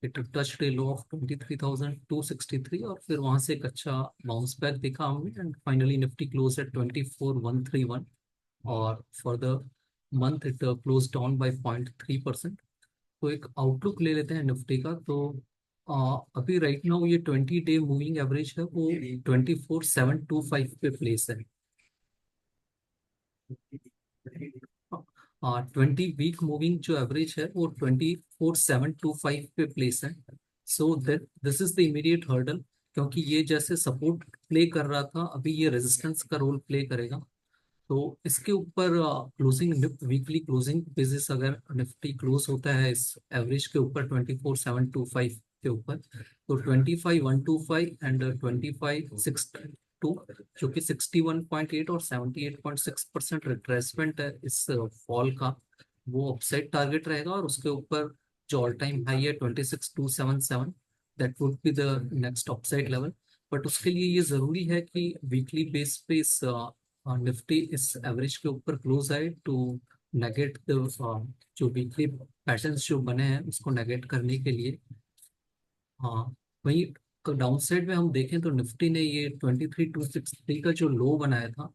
it touched a low of 23,263। और फिर वहाँ से एक अच्छा बाउंस बैक देखा हमने, and finally Nifty close eight 24,131। और for the month it close down by 0.3%। तो एक आउटलुक ले लेते हैं निफ्टी का। तो अभी राइट नाउ ये 20 डे मूविंग एवरेज है, वो 24,725 पे प्लेस है। 20 वीक मूविंग जो एवरेज है वो 24,725 पे प्लेस है। So that this is the immediate hurdle, क्योंकि ये जैसे सपोर्ट प्ले कर रहा था, अभी ये रेजिस्टेंस का रोल प्ले करेगा। तो इसके ऊपर क्लोजिंग वीकली क्लोजिंग बेसिस अगर निफ्टी क्लोज होता है इस एवरेज के ऊपर 24,725 के ऊपर, तो 25,125 एंड 25,602, जो कि 61.8 और 78.6% रिट्रेसमेंट है इस फॉल का, वो अपसाइड टारगेट रहेगा। और उसके ऊपर जो ऑल टाइम हाई है 26,277, that would be the next upside level. But उसके लिए ये जरूरी है कि वीकली बेस पे इस निफ्टी इस एवरेज के ऊपर क्लोज आए टू नेगेट द जो वीकली पैटर्न्स जो बने हैं उसको नेगेट करने के लिए। हाँ, वही डाउन साइड में हम देखें तो निफ्टी ने ये 23,263 का जो लो बनाया था,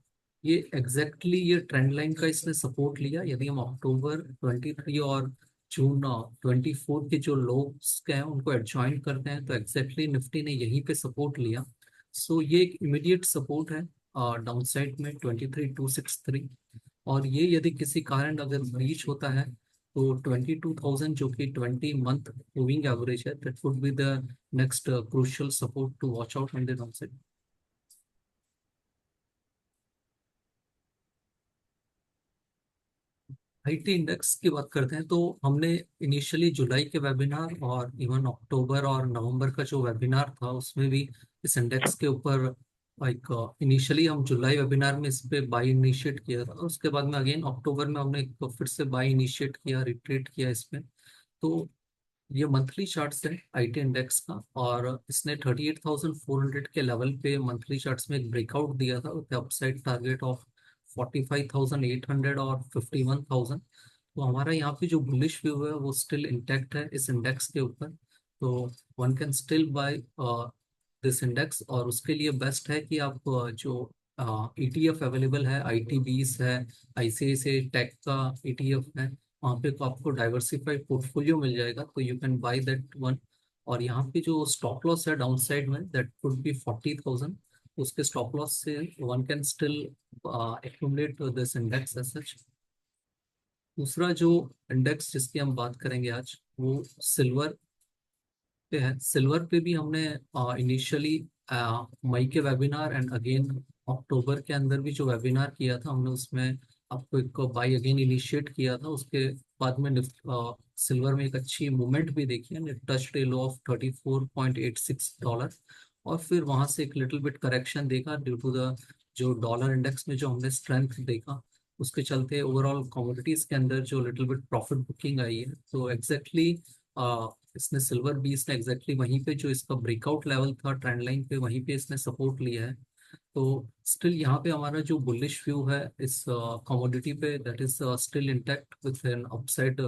ये एग्जैक्टली ये ट्रेंड लाइन का इसने सपोर्ट लिया। यदि हम अक्टूबर 23 और जून 24 के जो लोस के हैं उनको एडजॉइन करते हैं, तो एग्जैक्टली निफ्टी ने यहीं पे सपोर्ट लिया। सो ये एक इमीडिएट सपोर्ट है डाउन साइड में 23,263। और ये यदि किसी कारण अगर रीच होता है, तो 22,000 जो कि 20 मंथ मूविंग एवरेज है, that would be the next crucial support to watch out in the downside. IT index की बात करते हैं, तो हमने इनिशियली जुलाई के वेबिनार और इवन अक्टूबर और नवंबर का जो वेबिनार था उसमें भी इस इंडेक्स के ऊपर एक इनिशियली हम जुलाई वेबिनार में इस पे बाय इनिशिएट किया था। उसके बाद में अगेन अक्टूबर में हमने एक फिर से बाय इनिशिएट किया, रिट्रेट किया इसमें। तो ये मंथली चार्ट्स है आईटी इंडेक्स का, और इसने 38,400 के लेवल पे मंथली चार्ट्स में एक ब्रेकआउट दिया था विद अपसाइड टारगेट ऑफ 45,800 और 51,000। तो हमारा यहाँ पे जो बुलिश व्यू है वो स्टिल इंटैक्ट है इस इंडेक्स के ऊपर। तो one can still buy this index. और उसके लिए बेस्ट है कि आप जो ईटीएफ अवेलेबल है, आईटीबीस है, आईसीआईसीआई टेक का ईटीएफ है, वहाँ पे तो आपको डाइवर्सिफाइड पोर्टफोलियो मिल जाएगा, तो you can buy that one. और यहाँ पे जो स्टॉप लॉस है डाउन साइड में, दैट वुड बी 40,000। उसके स्टॉप लॉस से one can still accumulate this index as such. दूसरा जो इंडेक्स जिसकी हम बात करेंगे आज, वो सिल्वर पे है। सिल्वर पे भी हमने इनिशियली मई के वेबिनार एंड अगेन अक्टूबर के अंदर भी जो वेबिनार किया था हमने, उसमें आपको एक बाई अगेन इनिशिएट किया था। उसके बाद में सिल्वर में एक अच्छी मूवमेंट भी देखी है, टच्ड ए लो ऑफ $34.86। और फिर वहां से एक लिटिल बिट करेक्शन देखा ड्यू टू द जो डॉलर इंडेक्स में जो हमने स्ट्रेंथ देखा, उसके चलते ओवरऑल कमोडिटीज के अंदर जो लिटिल बिट प्रॉफिट बुकिंग आई है। तो एग्जैक्टली इसने सिल्वर भी इसने एग्जैक्टली वहीं पे जो इसका ब्रेकआउट लेवल था ट्रेंड लाइन पे, वहीं पे इसने सपोर्ट लिया है। तो स्टिल यहाँ पे हमारा जो बुलिश व्यू है इस कमोडिटी पे, that is still intact with an upside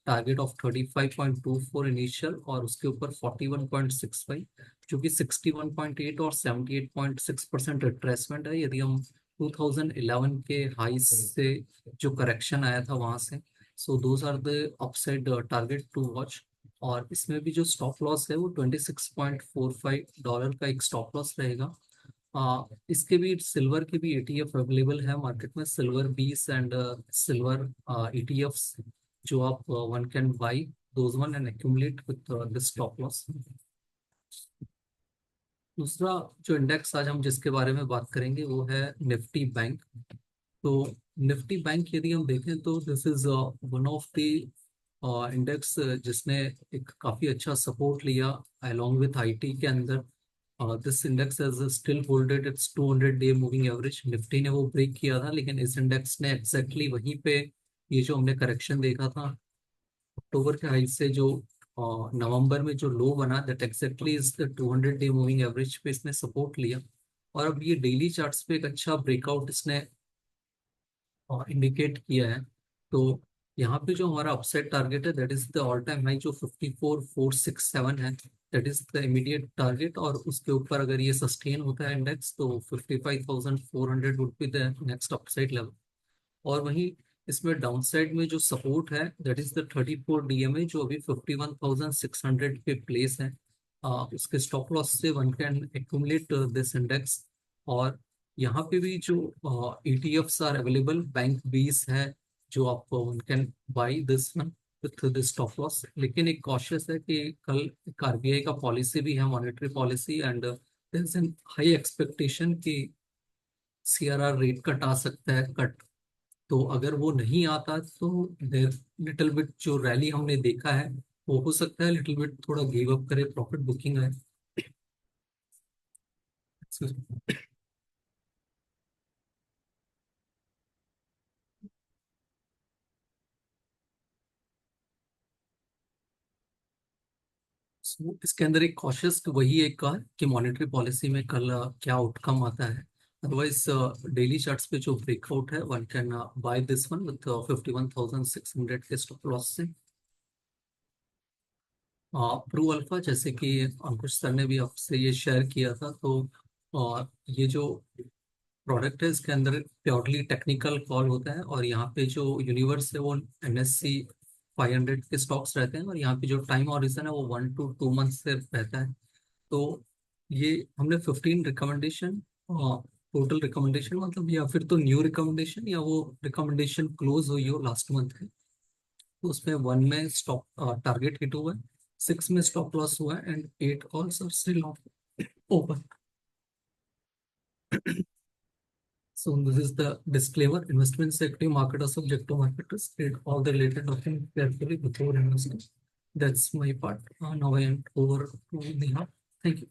target of 35.24 initial, और उसके ऊपर 41.65, जो कि 61.8 और 78.6% रिट्रेसमेंट है यदि हम 2011 के हाई से जो करेक्शन आया था वहां से। So those are the upside target to watch. और इसमें भी जो स्टॉप लॉस है वो $26.45 का एक स्टॉप लॉस रहेगा। इसके भी सिल्वर के भी ETF अवेलेबल है मार्केट में, सिल्वर बीस एंड सिल्वर ETFs, जो आप one can buy those one and accumulate with this stop loss. दूसरा जो इंडेक्स आज हम जिसके बारे में बात करेंगे वो है निफ्टी बैंक। तो निफ्टी बैंक यदि हम देखें तो this is one of the index जिसने एक काफी अच्छा सपोर्ट लिया अलोंग विथ IT के अंदर। This index has still holded it's 200 day moving average. Nifty ने वो ब्रेक किया था, लेकिन इस इंडेक्स ने एग्जैक्टली वहीं पे ये जो हमने करेक्शन देखा था अक्टूबर के हाई से जो नवंबर में जो लो बना, that exactly is the 200 day moving average पे इसने सपोर्ट लिया। और अब ये डेली चार्ट्स पे एक अच्छा ब्रेकआउट इसने इंडिकेट किया है। तो यहाँ पे जो हमारा अपसाइड टारगेट है that is the all time high जो 54,467 है, that is the immediate target. और उसके ऊपर अगर ये सस्टेन होता है इंडेक्स तो 55,400 would be the next upside level. और वहीं इसमें डाउनसाइड में जो सपोर्ट है दैट इज द 34 DMA जो अभी 51,600 पे प्लेस है। उसके स्टॉप लॉस से one can accumulate this index. और यहाँ पे भी जो ETFs आर अवेलेबल, बैंक बीस है जो आप one can buy this one with this stop loss. लेकिन एक कॉशियस है कि कल एक RBI का पॉलिसी भी है, monetary policy, and there is an high expectation कि CRR रेट कट आ सकता है कट। तो अगर वो नहीं आता तो देर लिटिल बिट जो रैली हमने देखा है वो हो सकता है लिटिल बिट थोड़ा गिव अप करे, प्रॉफिट बुकिंग है। So, इसके अंदर एक कॉशियस वही एक का कि मॉनेटरी पॉलिसी में कल क्या आउटकम आता है। अदरवाइज डेली चार्ट्स पे जो ब्रेकआउट है one can by this one with 51,600 के स्टॉप लॉस से। प्रू अल्फा, जैसे कि अंकुश सर ने भी आपसे ये शेयर किया था, तो ये जो प्रोडक्ट है इसके अंदर प्योरली टेक्निकल कॉल होता है। और यहाँ पे जो यूनिवर्स है वो NSE 500 के स्टॉक्स रहते हैं, और यहाँ पे जो टाइम हॉरिजन है वो 1 to 2 मंथ से रहता है। तो ये हमने 15 रिकमेंडेशन, टोटल रिकमेंडेशन मतलब, या फिर तो न्यू रिकमेंडेशन या वो रिकमेंडेशन क्लोज हुई हो लास्ट मंथ है, तो उसमें 1 में स्टॉप टारगेट हिट हुआ है, 6 में स्टॉप लॉस हुआ है, and 8 calls are still open. So this is the disclaimer. Investments equity market are subject to market risk. Read all the related documents carefully before investing. That's my part. Now I hand over to Neha. Thank you.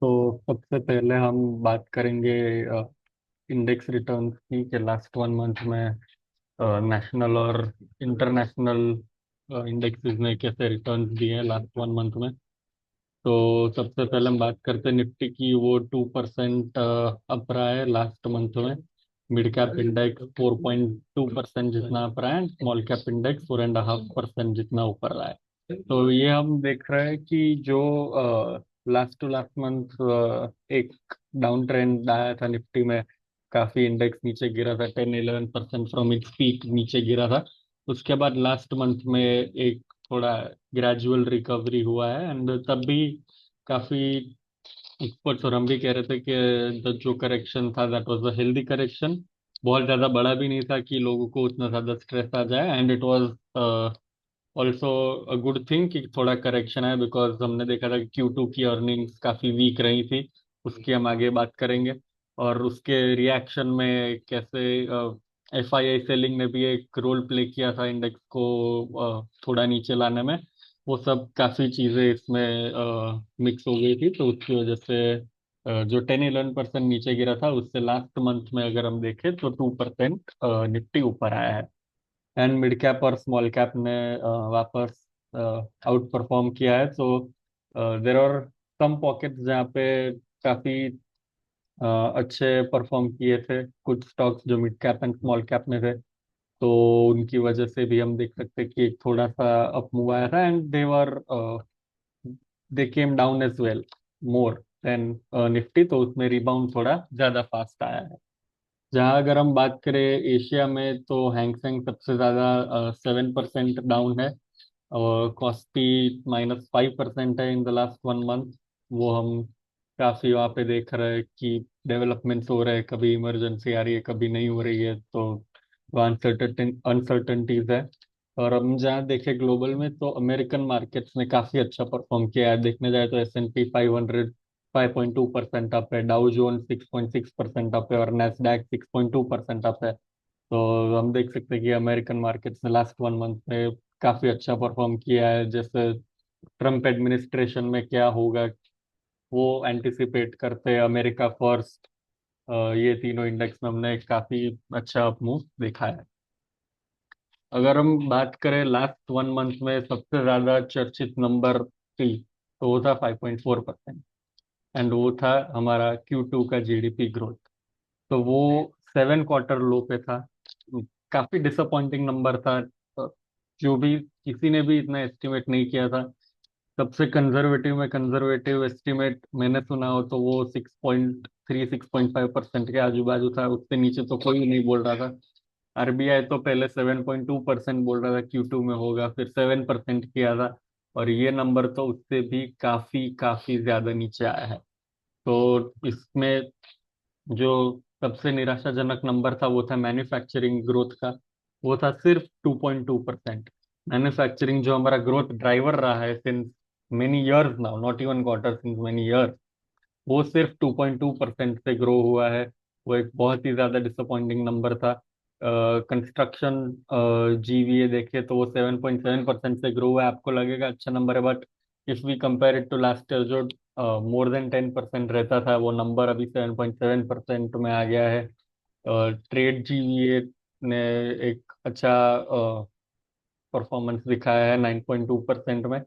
तो सबसे पहले हम बात करेंगे इंडेक्स रिटर्न्स की, कि लास्ट 1 मंथ में नेशनल और इंटरनेशनल इंडेक्सेस ने कैसे रिटर्न्स दिए हैं लास्ट 1 मंथ में। तो सबसे पहले हम बात करते हैं निफ्टी की। वो 2% अप रहा है लास्ट मंथ में। मिड कैप इंडेक्स 4.2% जितना अप रहा है, स्मॉल कैप इंडेक्स 4.5% जितना ऊपर रहा है। तो ये हम देख रहे हैं कि जो लास्ट टू लास्ट मंथ एक डाउन ट्रेंड आया था निफ्टी में, काफी इंडेक्स नीचे गिरा था, 10-11% फ्रॉम इट्स पीक नीचे गिरा था। उसके बाद लास्ट मंथ में एक थोड़ा ग्रेजुअल रिकवरी हुआ है, एंड तब भी काफी एक्सपर्ट्स और हम भी कह रहे थे कि जो करेक्शन था that was a healthy correction. बहुत ज्यादा बड़ा भी नहीं था कि लोगों को उतना ज्यादा स्ट्रेस आ जाए, and it was also a good thing कि थोड़ा करेक्शन है, बिकॉज हमने देखा था कि Q2 की अर्निंग्स काफ़ी वीक रही थी। उसकी हम आगे बात करेंगे। और उसके रिएक्शन में कैसे FII सेलिंग ने भी एक रोल प्ले किया था इंडेक्स को थोड़ा नीचे लाने में। वो सब काफ़ी चीज़ें इसमें मिक्स हो गई थी, तो उसकी वजह से जो 10-11% नीचे गिरा था, उससे लास्ट मंथ में अगर हम देखें तो 2% निफ्टी ऊपर आया है। एंड मिड कैप और स्मॉल कैप ने वापस आउट परफॉर्म किया है। तो देर आर सम पॉकेट्स जहाँ पे काफी अच्छे परफॉर्म किए थे कुछ स्टॉक्स जो mid cap and small cap में थे। तो उनकी वजह से भी हम देख सकते हैं कि एक थोड़ा सा अप मूव आया था, and they came down as well more than Nifty. तो उसमें रिबाउंड थोड़ा ज्यादा फास्ट आया है। जहाँ अगर हम बात करें एशिया में, तो हैंगसेंग सबसे ज़्यादा 7% डाउन है, और कॉस्पी -5% है इन द लास्ट 1 मंथ। वो हम काफ़ी वहाँ पे देख रहे हैं कि डेवलपमेंट्स हो रहे हैं, कभी इमरजेंसी आ रही है, कभी नहीं हो रही है, तो वो अनसर्टनटीज है। और हम जहाँ देखें ग्लोबल में, तो अमेरिकन मार्केट्स ने काफ़ी अच्छा परफॉर्म किया है। देखने जाए तो S&P 500 5.2% अप है, डाउ जोन 6.6% अप है, और नेस्डैक 6.2% अप है। तो हम देख सकते हैं कि अमेरिकन मार्केट्स ने लास्ट 1 मंथ में काफी अच्छा परफॉर्म किया है। जैसे ट्रम्प एडमिनिस्ट्रेशन में क्या होगा, वो एंटिसिपेट करते हैं अमेरिका फर्स्ट। ये तीनों इंडेक्स में हमने काफी अच्छा मूव देखा है। अगर हम बात करें लास्ट 1 मंथ में सबसे ज्यादा चर्चित नंबर थ्री, तो वो था 5.4%। एंड वो था हमारा Q2 का GDP ग्रोथ। तो वो 7 क्वार्टर लो पे था। काफी डिसअपॉइंटिंग नंबर था। जो भी किसी ने भी इतना एस्टिमेट नहीं किया था। सबसे कंजर्वेटिव में कंजर्वेटिव एस्टिमेट मैंने सुना हो तो वो 6.3 6.5% के आजू बाजू था। उससे नीचे तो कोई नहीं बोल रहा था। RBI तो पहले 7.2% बोल रहा था Q2 में होगा, फिर 7% किया था। और ये नंबर तो उससे भी काफी काफी ज्यादा नीचे आया है। तो इसमें जो सबसे निराशाजनक नंबर था वो था मैन्युफैक्चरिंग ग्रोथ का। वो था सिर्फ 2.2%। मैन्युफैक्चरिंग जो हमारा ग्रोथ ड्राइवर रहा है since many years now, not even quarter, since many years, वो सिर्फ 2.2% से ग्रो हुआ है। वो एक बहुत ही ज्यादा डिसअपॉइंटिंग नंबर था। कंस्ट्रक्शन GVA देखे तो वो 7.7% से ग्रो हुआ है। आपको लगेगा अच्छा नंबर है, but if we compare it to last year, जो मोर देन 10% रहता था, वो नंबर अभी 7.7% में आ गया है। ट्रेड GVA ने एक अच्छा परफॉर्मेंस दिखाया है 9.2% में।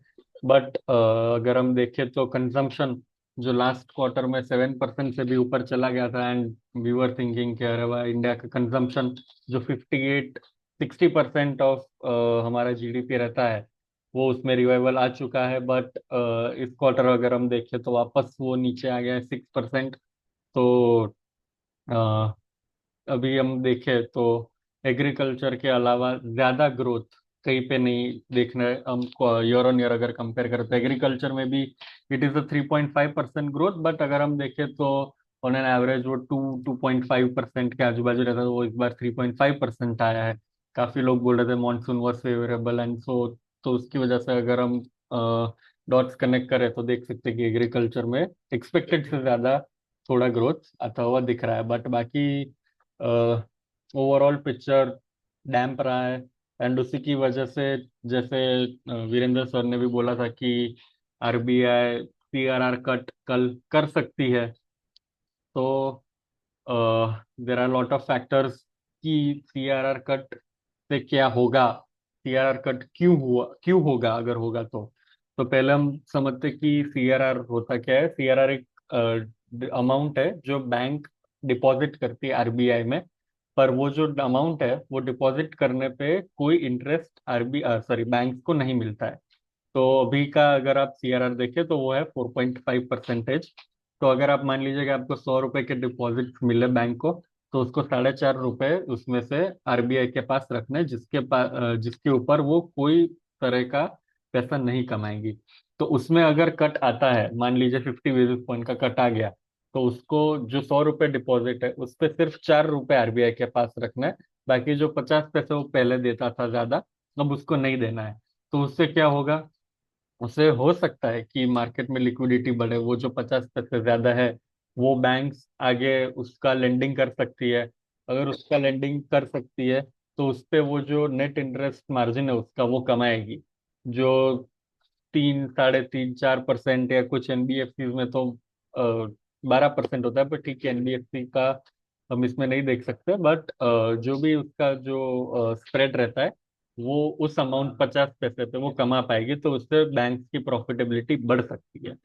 बट अगर हम देखें तो कंजम्पशन जो लास्ट क्वार्टर में 7% से भी ऊपर चला गया था, एंड वी वर थिंकिंग कि अरे वाह, इंडिया का कंजम्पशन जो 58-60% ऑफ हमारा GDP रहता है, वो उसमें रिवाइवल आ चुका है। बट इस क्वार्टर अगर हम देखें तो वापस वो नीचे आ गया है 6%। तो अ, अभी हम देखें तो एग्रीकल्चर के अलावा ज्यादा ग्रोथ कहीं पे नहीं देखने हम ईयर ऑन ईयर अगर कंपेयर करें तो एग्रीकल्चर में भी it is a 3.5% growth. But अगर हम देखें तो ऑन एन एवरेज वो 2.5% के आजू बाजू रहता है, तो वो इस बार 3.5% आया है। काफी लोग बोल रहे थे monsoon was favourable and so, तो उसकी वजह से अगर हम डॉट्स कनेक्ट करें तो देख सकते हैं कि एग्रीकल्चर में एक्सपेक्टेड से ज्यादा थोड़ा ग्रोथ आता हुआ दिख रहा है। बट बाकी ओवरऑल पिक्चर डैम्प रहा है। एंड उसी की वजह से, जैसे वीरेंद्र सर ने भी बोला था कि RBI CRR कट कल कर सकती है। तो there are lot of factors कि CRR कट से क्या होगा, CRR कट क्यों हुआ, क्यों होगा अगर होगा तो पहले हम समझते कि CRR होता क्या है। CRR एक अमाउंट है जो बैंक डिपॉजिट करती है RBI में। पर वो जो अमाउंट है वो डिपॉजिट करने पे कोई इंटरेस्ट बैंक को नहीं मिलता है। तो अभी का अगर आप CRR देखें तो वो है 4.5%। तो अगर आप मान लीजिए कि आपको 100 रुपए के डिपॉजिट मिले बैंक को, तो उसको 4.5 रुपए उसमें से RBI के पास रखने हैं, जिसके ऊपर वो कोई तरह का पैसा नहीं कमाएंगी। तो उसमें अगर कट आता है, मान लीजिए 50 बेसिस पॉइंट का कट आ गया, तो उसको जो 100 रुपए डिपॉजिट है उस पर सिर्फ 4 रुपए RBI के पास रखना है। बाकी जो 50 पैसे वो पहले देता था ज्यादा, अब उसको नहीं देना है। तो उससे क्या होगा, उससे हो सकता है कि मार्केट में लिक्विडिटी बढ़े, वो जो 50 पैसे ज्यादा है वो बैंक्स आगे उसका लेंडिंग कर सकती है। अगर उसका लेंडिंग कर सकती है तो उस पे वो जो नेट इंटरेस्ट मार्जिन है उसका वो कमाएगी, जो 3, 3.5, 4% या कुछ एनबीएफसी में तो 12% होता है, पर ठीक है एनबीएफसी का हम इसमें नहीं देख सकते, बट जो भी उसका जो स्प्रेड रहता है वो उस अमाउंट 50 पैसे पे वो कमा पाएगी, तो उससे बैंक की प्रॉफिटेबिलिटी बढ़ सकती है।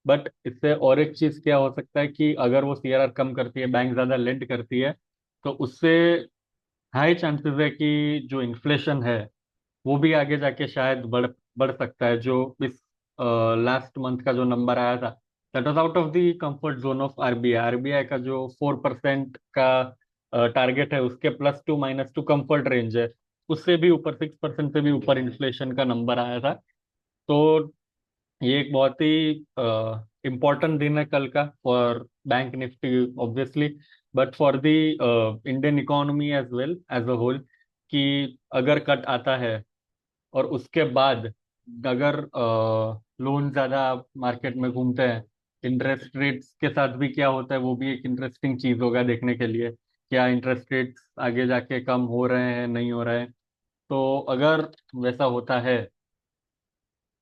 बट इससे और एक चीज क्या हो सकता है कि अगर वो सीआरआर कम करती है, बैंक ज्यादा लेंड करती है, तो उससे हाई चांसेस है कि जो इन्फ्लेशन है वो भी आगे जाके शायद बढ़ सकता है। जो इस लास्ट मंथ का जो नंबर आया था, that was out of the comfort zone of RBI. RBI का जो 4% का टारगेट है उसके +2 -2 कंफर्ट रेंज है, उससे भी ऊपर 6% से भी ऊपर इन्फ्लेशन का नंबर आया था। तो ये एक बहुत ही इम्पोर्टेंट दिन है कल का for bank Nifty obviously, but for the Indian economy as well as a whole, कि अगर कट आता है और उसके बाद अगर लोन ज्यादा मार्केट में घूमते हैं, इंटरेस्ट रेट्स के साथ भी क्या होता है वो भी एक इंटरेस्टिंग चीज होगा देखने के लिए। क्या इंटरेस्ट रेट्स आगे जाके कम हो रहे हैं, नहीं हो रहे हैं? तो अगर वैसा होता है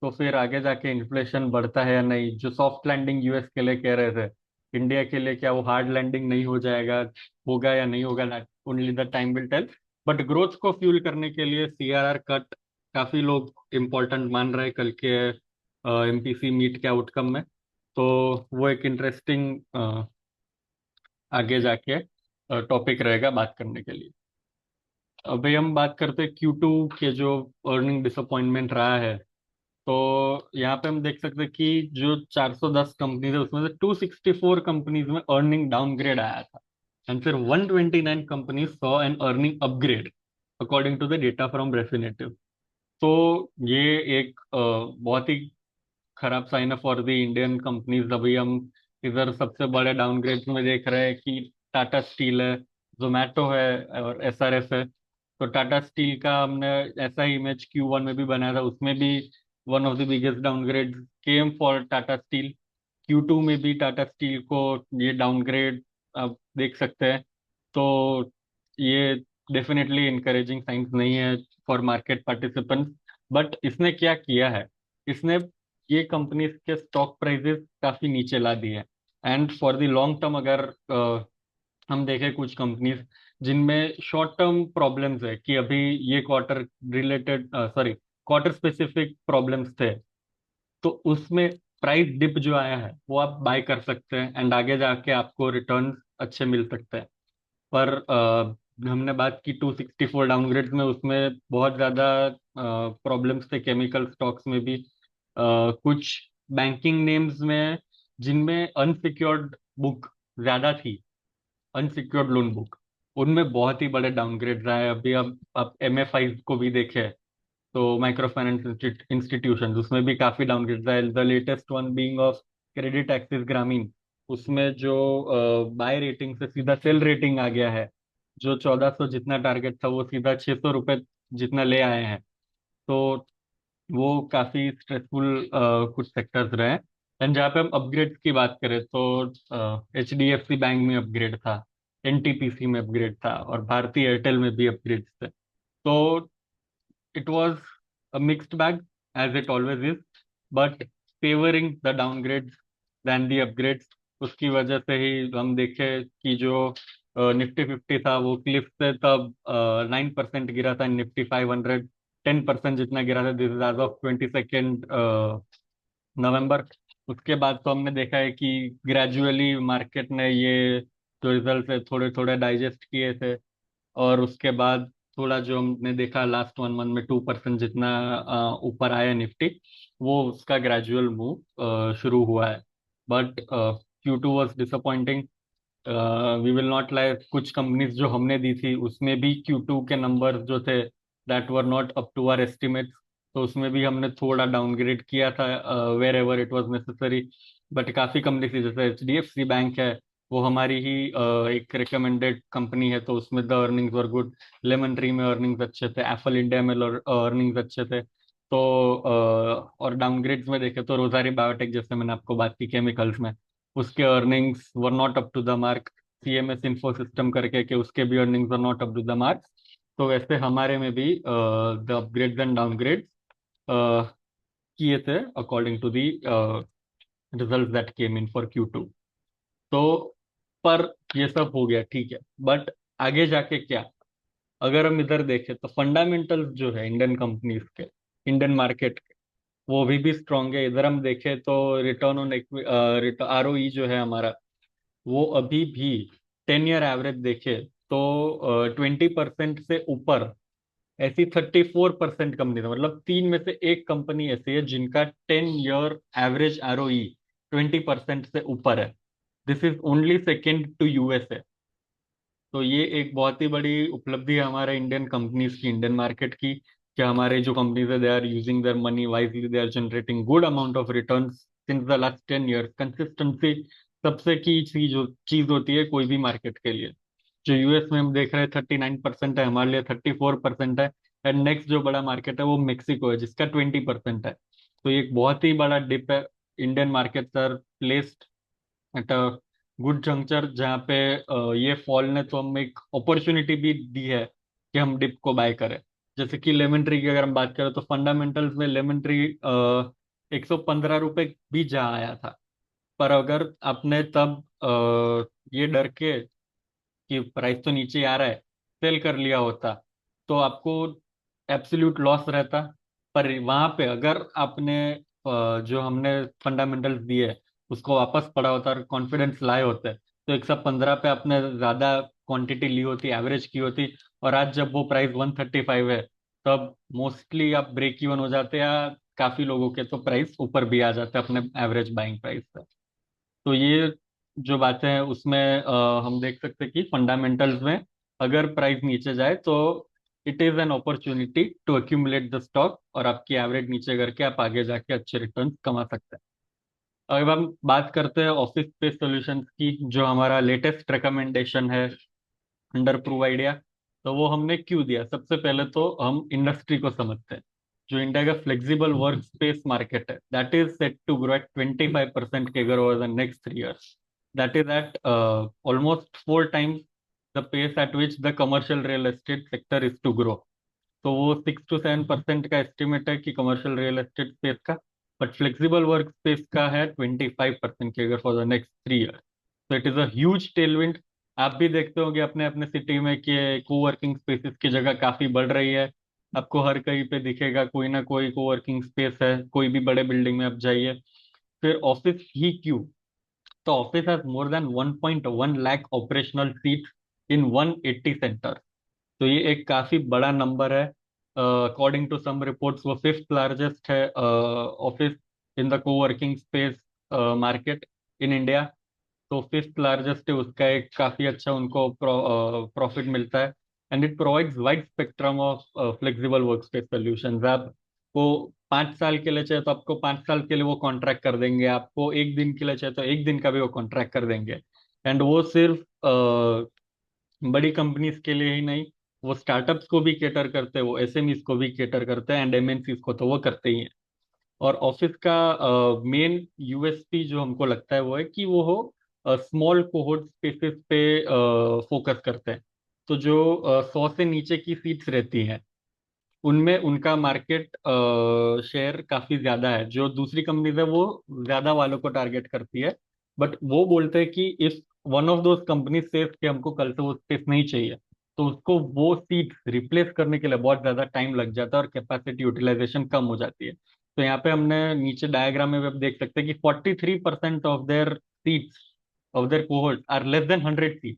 तो फिर आगे जाके इन्फ्लेशन बढ़ता है या नहीं? जो सॉफ्ट लैंडिंग यूएस के लिए कह रहे थे, इंडिया के लिए क्या वो हार्ड लैंडिंग नहीं हो जाएगा, होगा या नहीं होगा, that only the time will tell. But growth को फ्यूल करने के लिए सीआरआर कट काफी लोग इम्पोर्टेंट मान रहे हैं कल के एमपीसी मीट के आउटकम में। तो वो एक इंटरेस्टिंग आगे जाके टॉपिक रहेगा बात करने के लिए। अभी हम बात करते हैं Q2 के जो अर्निंग डिसअपॉइंटमेंट रहा है। तो यहाँ पे हम देख सकते हैं कि जो 410 कंपनीज है उसमें से 264 कंपनीज में अर्निंग डाउनग्रेड आया था, एंड फिर 129 companies saw an earning upgrade according to the data from Refinitiv. तो ये एक बहुत ही खराब साइन है फॉर द इंडियन कंपनीज। अभी हम इधर सबसे बड़े डाउनग्रेड में देख रहे हैं कि टाटा स्टील है, जोमेटो है और एसआरएफ है। तो टाटा स्टील का हमने ऐसा ही इमेज Q1 में भी बनाया था, उसमें भी one of the biggest downgrade came for Tata steel. Q2 में भी टाटा स्टील को ये डाउनग्रेड आप देख सकते हैं। तो ये डेफिनेटली इनकरेजिंग साइंस नहीं है फॉर मार्केट पार्टिसिपेंट्स। बट इसने क्या किया है, इसने ये कंपनीज के स्टॉक प्राइसेस काफी नीचे ला दिए। And for the long term अगर हम देखें कुछ कंपनीज जिनमें शॉर्ट टर्म प्रॉब्लम्स है कि अभी ये quarter related sorry quarter specific problems थे, तो उसमें प्राइस डिप जो आया है वो आप बाय कर सकते हैं एंड आगे जाके आपको रिटर्न अच्छे मिल सकते हैं। पर हमने बात की 264 डाउनग्रेड्स में, उसमें बहुत ज़्यादा प्रॉब्लम्स थे केमिकल स्टॉक्स में भी। कुछ बैंकिंग नेम्स में जिनमें अनसिक्योर्ड बुक ज़्यादा थी, अनसिक्योर्ड लोन बुक, उनमें बहुत ही बड़े डाउनग्रेड्स आए। अभी अब आप एमएफआई को भी देखें तो माइक्रो फाइनेंस इंस्टीट्यूशन, उसमें भी काफी डाउनग्रेड है। The latest one being of credit axis ग्रामीण, उसमें जो बाय रेटिंग से सीधा सेल रेटिंग आ गया है। जो 1400 जितना टारगेट था वो सीधा 600 रुपये जितना ले आए हैं। तो वो काफी स्ट्रेसफुल कुछ सेक्टर्स रहे हैं। एंड जहाँ पे हम अपग्रेड की बात करें तो HDFC बैंक में अपग्रेड था, एनटीपीसी में अपग्रेड था और भारतीय एयरटेल में भी अपग्रेड थे। तो it was a mixed bag as it always is, but favoring the downgrades than the upgrades। उसकी वजह से ही हम देखे कि जो निफ्टी 50 था वो क्लिफ से तब 9% गिरा था, निफ्टी 500 10% जितना गिरा था। दिस इज एज ऑफ 22 नवंबर। उसके बाद तो हमने देखा है कि ग्रेजुअली मार्केट ने ये जो रिजल्ट है थोड़े थोड़े डाइजेस्ट किए थे, और उसके बाद थोड़ा जो हमने देखा लास्ट 1 मंथ में 2% जितना ऊपर आया निफ्टी, वो उसका ग्रेजुअल मूव शुरू हुआ है। But Q2 was disappointing, we will not lie. कुछ कंपनीज जो हमने दी थी उसमें भी Q2 के नंबर्स जो थे that were not up to our estimates, तो उसमें भी हमने थोड़ा डाउनग्रेड किया था wherever it was necessary. But काफी कंपनी थी, जैसे HDFC बैंक है, वो हमारी ही एक रिकमेंडेड कंपनी है, तो उसमें the earnings were good. Lemon tree में अर्निंग्स अच्छे थे, एप्पल इंडिया में अर्निंग्स अच्छे थे। तो और डाउनग्रेड्स में देखें तो रोजारी बायोटेक, जैसे मैंने आपको बात की केमिकल्स में, उसके earnings were not up to the mark. CMS info system करके कि उसके भी earnings were not up to the mark. तो वैसे हमारे में भी द अपग्रेड्स एंड डाउनग्रेड्स किए थे according to the result that came in for Q2। तो पर ये सब हो गया, ठीक है, बट आगे जाके क्या? अगर हम इधर देखें तो फंडामेंटल्स जो है इंडियन कंपनीज के, इंडियन मार्केट के, वो भी स्ट्रांग है। इधर हम देखें तो रिटर्न ऑन ROE जो है हमारा, वो अभी भी 10 ईयर एवरेज देखे तो 20% से ऊपर। ऐसी 34% कंपनी है, मतलब तीन में से एक कंपनी ऐसी है जिनका 10 ईयर एवरेज ROE 20% से ऊपर है। This is only second to USA। तो ये एक बहुत ही बड़ी उपलब्धि है हमारे इंडियन कंपनीज की, इंडियन मार्केट की, कि हमारे जो कंपनीज है they are using their money wisely, they are generating good amount of returns since the last 10 years. Consistency सबसे की चीज होती है कोई भी मार्केट के लिए। जो US में हम देख रहे हैं 39% है, हमारे लिए 34% है। एंड नेक्स्ट जो बड़ा मार्केट है वो मेक्सिको है, जिसका 20% है। तो ये एक बहुत ही बड़ा डिप है। Indian markets are placed at a good juncture, जहाँ पे ये फॉल ने तो हम एक अपॉर्चुनिटी भी दी है कि हम डिप को बाय करें। जैसे कि लेमन ट्री की अगर हम बात करें तो फंडामेंटल्स में लेमन ट्री 115 रुपये भी जा आया था। पर अगर आपने तब ये डर के कि प्राइस तो नीचे आ रहा है सेल कर लिया होता, तो आपको एब्सोल्यूट लॉस रहता। पर वहां पे अगर आपने जो हमने फंडामेंटल्स दिए उसको वापस पड़ा होता और कॉन्फिडेंस लाए होते, तो 115 पे आपने ज्यादा क्वांटिटी ली होती, एवरेज की होती। और आज जब वो प्राइस 135 है, तब मोस्टली आप ब्रेक इवन हो जाते, या काफी लोगों के तो प्राइस ऊपर भी आ जाते हैं अपने एवरेज बाइंग प्राइस से। तो ये जो बातें हैं उसमें हम देख सकते हैं कि फंडामेंटल्स में अगर प्राइस नीचे जाए तो it is an opportunity to accumulate the stock, और आपकी एवरेज नीचे करके आप आगे जाके अच्छे रिटर्न कमा सकते हैं। अब हम बात करते हैं ऑफिस स्पेस सॉल्यूशंस की, जो हमारा लेटेस्ट रिकमेंडेशन है अंडर प्रूव आइडिया। तो वो हमने क्यों दिया? सबसे पहले तो हम इंडस्ट्री को समझते हैं। जो इंडिया का फ्लेक्सिबल वर्क स्पेस मार्केट है, that is set to grow at 25% CAGR over the next 3 years। That is at almost 4 times the pace at which the commercial real estate sector is to grow. तो वो 6 to 7% का एस्टिमेट है कि कमर्शियल रियल एस्टेट स्पेस का, बट फ्लेक्सिबल वर्क स्पेस का है 25% CAGR for the next 3 years। तो it is a huge Tailwind. आप भी देखते होंगे अपने अपने सिटी में कि कोवर्किंग स्पेसेस की जगह काफी बढ़ रही है। आपको हर कहीं पे दिखेगा कोई ना कोई कोवर्किंग स्पेस है, कोई भी बड़े बिल्डिंग में आप जाइए। फिर ऑफिस ही क्यों? तो office has more than 1.1 lakh operational seat in 180 centre. तो ये एक काफी बड़ा नंबर है। अकॉर्डिंग टू सम रिपोर्ट्स वो फिफ्थ लार्जेस्ट है office in the coworking space market in India. तो फिफ्थ लार्जेस्ट है, उसका एक काफी अच्छा उनको प्रॉफिट मिलता है। And it provides wide spectrum of flexible work space solution. आपको 5 साल के लिए चाहिए तो आपको 5 साल के लिए वो कॉन्ट्रैक्ट कर देंगे, आपको एक दिन के लिए चाहिए तो एक दिन का भी वो कॉन्ट्रैक्ट कर देंगे। एंड वो सिर्फ बड़ी कंपनीज के लिए ही नहीं, वो स्टार्टअप्स को भी केटर करते हैं, वो SMEs को भी केटर करते हैं, एंड MNCs को तो वो करते ही हैं। और ऑफिस का मेन USP जो हमको लगता है वो है कि वो हो स्मॉल कोहोर्ट स्पेसेस पे फोकस करते हैं। तो जो 100 से नीचे की सीट्स रहती हैं उनमें उनका मार्केट शेयर काफी ज्यादा है। जो दूसरी कंपनीज है वो ज्यादा वालों को टारगेट करती है। बट वो बोलते हैं कि if one of those company says कि हमको कल से वो स्पेस नहीं चाहिए, तो उसको वो सीट रिप्लेस करने के लिए बहुत ज्यादा टाइम लग जाता है और कैपेसिटी यूटिलाइजेशन कम हो जाती है। तो यहाँ पे हमने नीचे डायग्राम में भी आप देख सकते हैं कि 43% of their seats of their cohort are less than 100 seat.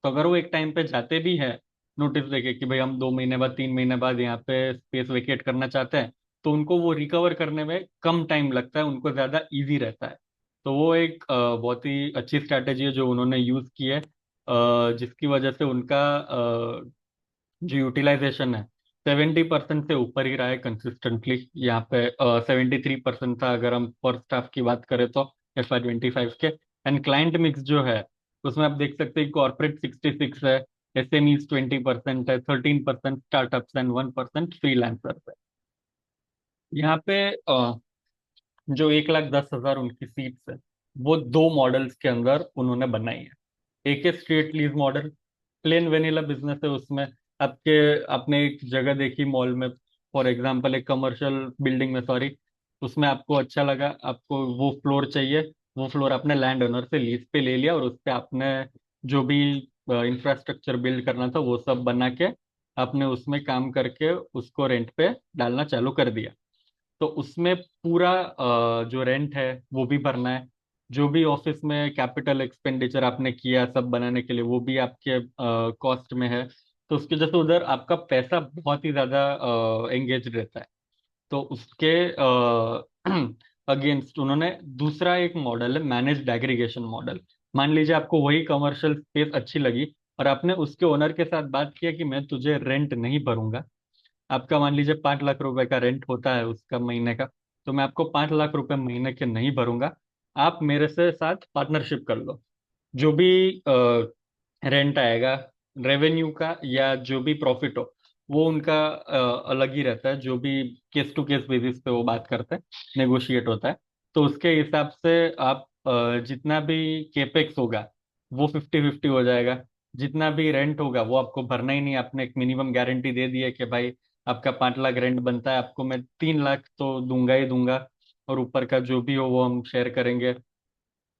तो अगर वो एक टाइम पे जाते भी है नोटिस देके कि भाई हम 2 महीने बाद 3 महीने बाद यहाँ पे स्पेस वेकेट करना चाहते हैं, तो उनको वो रिकवर करने में कम टाइम लगता है, उनको ज्यादा इजी रहता है। तो वो एक बहुत ही अच्छी स्ट्रैटेजी है जो उन्होंने यूज की है, जिसकी वजह से उनका जो यूटिलाइजेशन है 70% से ऊपर ही रहा है कंसिस्टेंटली। यहाँ पे 73% था अगर हम पर स्टाफ की बात करें तो FY25 के। एंड क्लाइंट मिक्स जो है उसमें आप देख सकते हैं कॉर्पोरेट 66 है, SMEs 20% है, 13% स्टार्टअप्स एंड 1% फ्रीलांसर्स है। यहाँ पे जो 1,10,000 उनकी सीट्स है, वो दो मॉडल्स के अंदर उन्होंने बनाई है। एक है street lease model, plain vanilla business है उसमें। आपके आपने एक जगह देखी मॉल में, फॉर एग्जांपल एक कमर्शियल बिल्डिंग में, सॉरी, उसमें आपको अच्छा लगा, आपको वो फ्लोर चाहिए, वो फ्लोर आपने लैंड ओनर से लीज पे ले लिया और उस पे आपने जो भी इंफ्रास्ट्रक्चर बिल्ड करना था वो सब बना के आपने उसमें काम करके उसको रेंट पे डालना चालू कर दिया। तो उसमें पूरा जो रेंट है वो भी भरना है, जो भी ऑफिस में कैपिटल एक्सपेंडिचर आपने किया सब बनाने के लिए वो भी आपके कॉस्ट में है। तो उसके जैसे उधर आपका पैसा बहुत ही ज्यादा एंगेज रहता है। तो उसके अगेंस्ट उन्होंने दूसरा एक मॉडल है मैनेज्ड एग्रीगेशन मॉडल। मान लीजिए आपको वही कमर्शियल स्पेस अच्छी लगी और आपने उसके ओनर के साथ बात किया कि मैं तुझे रेंट नहीं भरूंगा। आपका मान लीजिए 5 लाख रुपए का रेंट होता है उसका महीने का, तो मैं आपको 5 लाख रुपए महीने के नहीं भरूंगा, आप मेरे से साथ पार्टनरशिप कर लो। जो भी रेंट आएगा, रेवेन्यू का या जो भी प्रॉफिट हो, वो उनका अलग ही रहता है। जो भी केस टू केस बेसिस पे वो बात करते हैं, नेगोशिएट होता है। तो उसके हिसाब से आप जितना भी केपेक्स होगा वो 50-50 हो जाएगा। जितना भी रेंट होगा वो आपको भरना ही नहीं, आपने एक मिनिमम गारंटी दे दी है कि भाई आपका 5 लाख रेंट बनता है, आपको मैं 3 लाख तो दूंगा ही दूंगा, और ऊपर का जो भी हो वो हम शेयर करेंगे।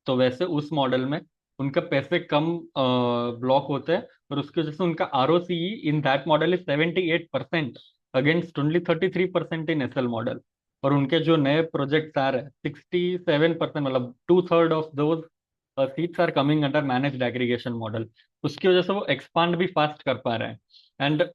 तो वैसे उस मॉडल में उनका पैसे कम ब्लॉक होते हैं, और उसकी वजह से उनका ROCE in that model is 78% against only 33% in SL model. और उनके जो नए प्रोजेक्ट्स आ रहे हैं 67%, मतलब 2/3 of those seats are coming under managed aggregation model. उसकी वजह से वो एक्सपांड भी फास्ट कर पा रहे हैं। एंड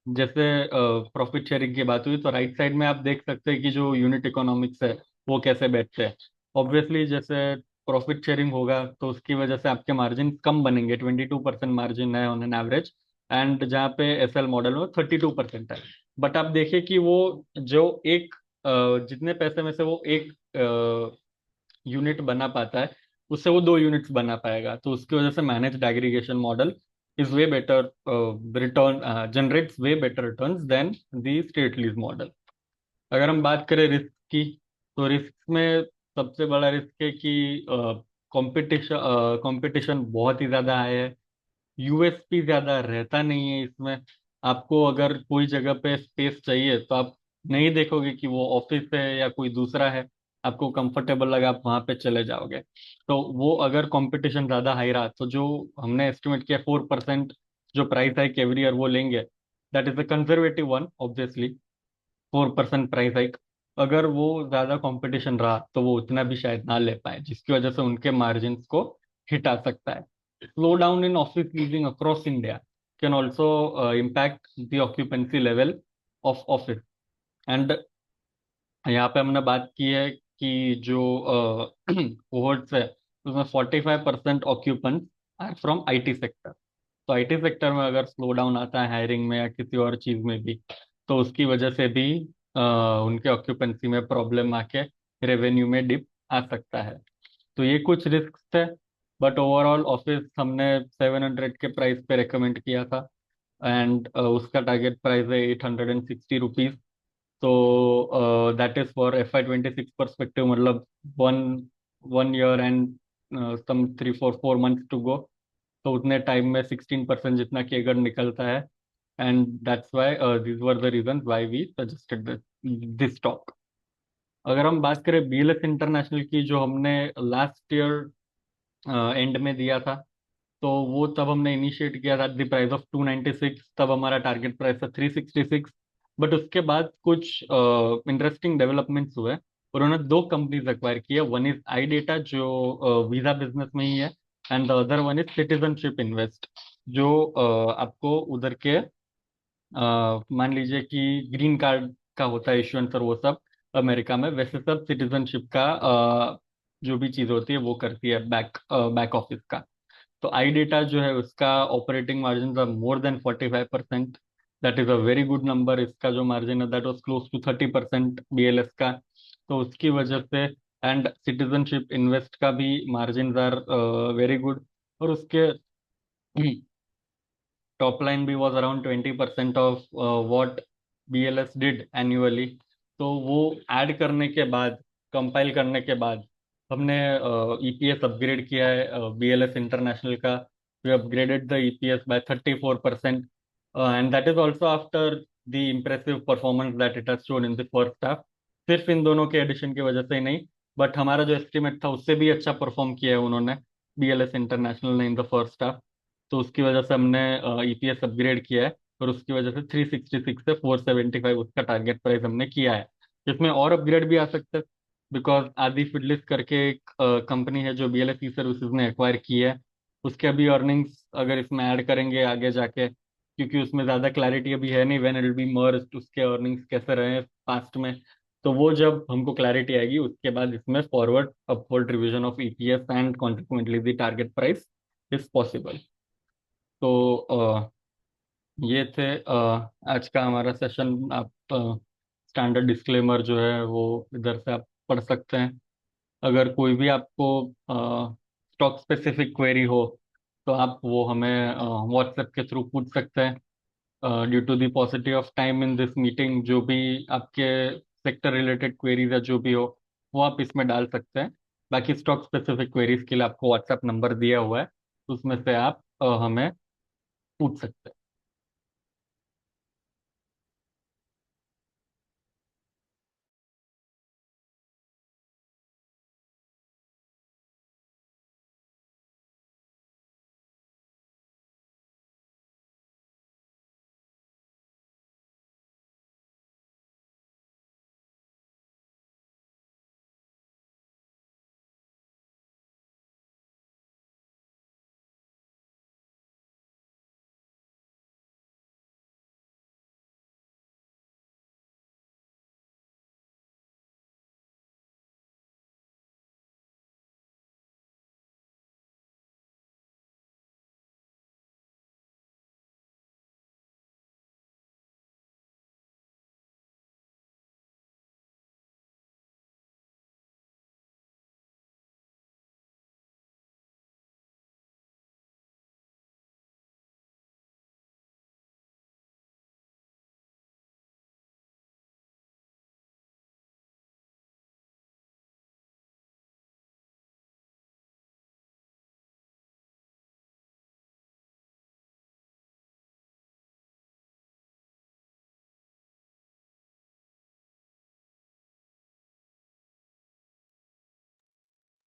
जैसे प्रॉफिट शेयरिंग की बात हुई तो राइट साइड में आप देख सकते हैं कि जो यूनिट इकोनॉमिक्स है वो कैसे बैठते हैं। ऑब्वियसली जैसे प्रॉफिट शेयरिंग होगा तो उसकी वजह से आपके मार्जिन कम बनेंगे, 22% मार्जिन है ऑन एन एवरेज, एंड जहाँ पे SL मॉडल में 32% है। बट आप देखिए कि वो जो एक जितने पैसे में से वो एक यूनिट बना पाता है, उससे वो 2 यूनिट्स बना पाएगा। तो उसकी वजह से managed aggregation model is way better, return generates way better returns than the state lease model. अगर हम बात करें रिस्क की, तो रिस्क में सबसे बड़ा रिस्क है कि कंपटीशन कंपटीशन बहुत ही ज़्यादा है। USP ज़्यादा रहता नहीं है इसमें। आपको अगर कोई जगह पे स्पेस चाहिए तो आप नहीं देखोगे कि वो ऑफिस है या कोई दूसरा है, आपको कंफर्टेबल लगा आप वहाँ पे चले जाओगे। तो वो अगर कंपटीशन ज़्यादा हाई रहा तो जो हमने एस्टिमेट किया 4% जो प्राइस हाइक एवरी ईयर वो लेंगे, that is a conservative one obviously. 4% price hike, अगर वो ज्यादा कंपटीशन रहा तो वो उतना भी शायद ना ले पाए, जिसकी वजह से उनके मार्जिन को हिट आ सकता है। Slow down in office leasing across India can also impact the occupancy level of office. And यहाँ पे हमने बात की है कि जो कोहर्ट्स है उसमें 45% occupants are from IT sector. तो IT सेक्टर में अगर स्लो डाउन आता है हायरिंग में या किसी और चीज में भी, तो उसकी वजह से भी उनके ऑक्यूपेंसी में प्रॉब्लम आके रेवेन्यू में डिप आ सकता है। तो ये कुछ रिस्क थे। बट ओवरऑल ऑफिस हमने 700 के प्राइस पे रेकमेंड किया था, एंड उसका टारगेट प्राइस है 860 रुपीज। तो that is for FY 2026 perspective, मतलब one one year and some 3-4 months to go. तो उतने टाइम में 16% जितना की अगर निकलता है, and that's why these were the reason why we suggested this stock. अगर हम बात करें BLS इंटरनेशनल की, जो हमने लास्ट ईयर एंड में दिया था, तो वो तब हमने इनिशिएट किया था द प्राइस ऑफ 296, तब हमारा टारगेट प्राइस था 366। बट उसके बाद कुछ इंटरेस्टिंग डेवलपमेंट्स हुए, उन्होंने दो कंपनीज एक्वायर की है। वन इज आई डेटा जो वीजा बिजनेस में ही है, and the other one is citizenship invest, जो आपको उधर के मान लीजिए कि ग्रीन कार्ड का होता है इश्योरेंस और वो सब अमेरिका में, वैसे सब सिटीजनशिप का जो भी चीज़ होती है वो करती है बैक ऑफिस का। तो आई डेटा जो है उसका operating margin are more than 45%। That is a very good number. इसका जो मार्जिन है that was close to 30% BLS का। तो उसकी वजह से, एंड सिटीजनशिप इन्वेस्ट का भी मार्जिन आर वेरी गुड। और उसके top line भी was around 20% of what BLS did annually. तो वो ऐड करने के बाद, कंपाइल करने के बाद, हमने ईपीएस अपग्रेड किया है बीएलएस इंटरनेशनल का. We upgraded the EPS by 34%, and that is also after the impressive performance that it has shown in the first half. सिर्फ इन दोनों के एडिशन की वजह से ही नहीं, बट हमारा जो एस्टिमेट था उससे भी अच्छा परफॉर्म किया है उन्होंने, बीएलएस इंटरनेशनल ने, इन द फर्स्ट हाफ. तो उसकी वजह से हमने ईपीएस अपग्रेड किया है, और उसकी वजह से 366 से 475 उसका टारगेट प्राइस हमने किया है. इसमें और अपग्रेड भी आ सकता है, बिकॉज आदि फिडलिस करके एक कंपनी है जो बीएलएस सर्विसेज ने एक्वायर की है. उसके अभी अर्निंग्स अगर इसमें ऐड करेंगे आगे जाके, क्योंकि उसमें ज़्यादा क्लैरिटी अभी है नहीं when it will be merged, उसके अर्निंग्स कैसे रहे पास्ट में. तो वो जब हमको क्लैरिटी आएगी उसके बाद इसमें forward upward revision of EPS and consequently the target price is possible. तो ये थे आज का हमारा सेशन. आप स्टैंडर्ड डिस्क्लेमर जो है वो इधर से आप पढ़ सकते हैं. अगर कोई भी आपको स्टॉक स्पेसिफिक क्वेरी हो तो आप वो हमें व्हाट्सएप के थ्रू पूछ सकते हैं. Due to the possibility of time in this meeting, जो भी आपके सेक्टर रिलेटेड क्वेरीज या जो भी हो वो आप इसमें डाल सकते हैं. बाकी स्टॉक स्पेसिफिक क्वेरीज के लिए आपको व्हाट्सएप नंबर दिया हुआ है, उसमें से आप हमें पूछ सकते हैं.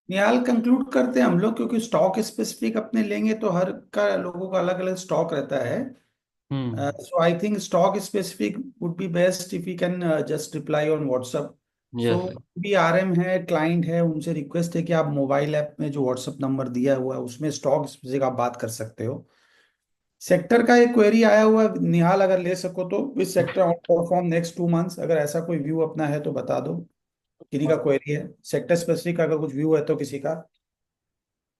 निहाल, कंक्लूड करते हैं हम लोग, क्योंकि स्टॉक स्पेसिफिक अपने लेंगे तो हर का लोगों का अलग अलग स्टॉक रहता है. हम्म. So I think stock specific would be best if we can just reply on WhatsApp. Yes. So भी आरएम है, क्लाइंट है, उनसे रिक्वेस्ट है कि आप मोबाइल ऐप में जो व्हाट्सएप नंबर दिया हुआ है उसमें स्टॉक स्पेसिफिक आप बात कर सकते हो. सेक्टर का एक क्वेरी आया हुआ है, निहाल अगर ले सको तो, which sector out perform next 2 months, अगर ऐसा कोई व्यू अपना है तो बता दो. किन्हीं का क्वेरी है सेक्टर स्पेसिफिक, अगर कुछ व्यू है तो किसी का.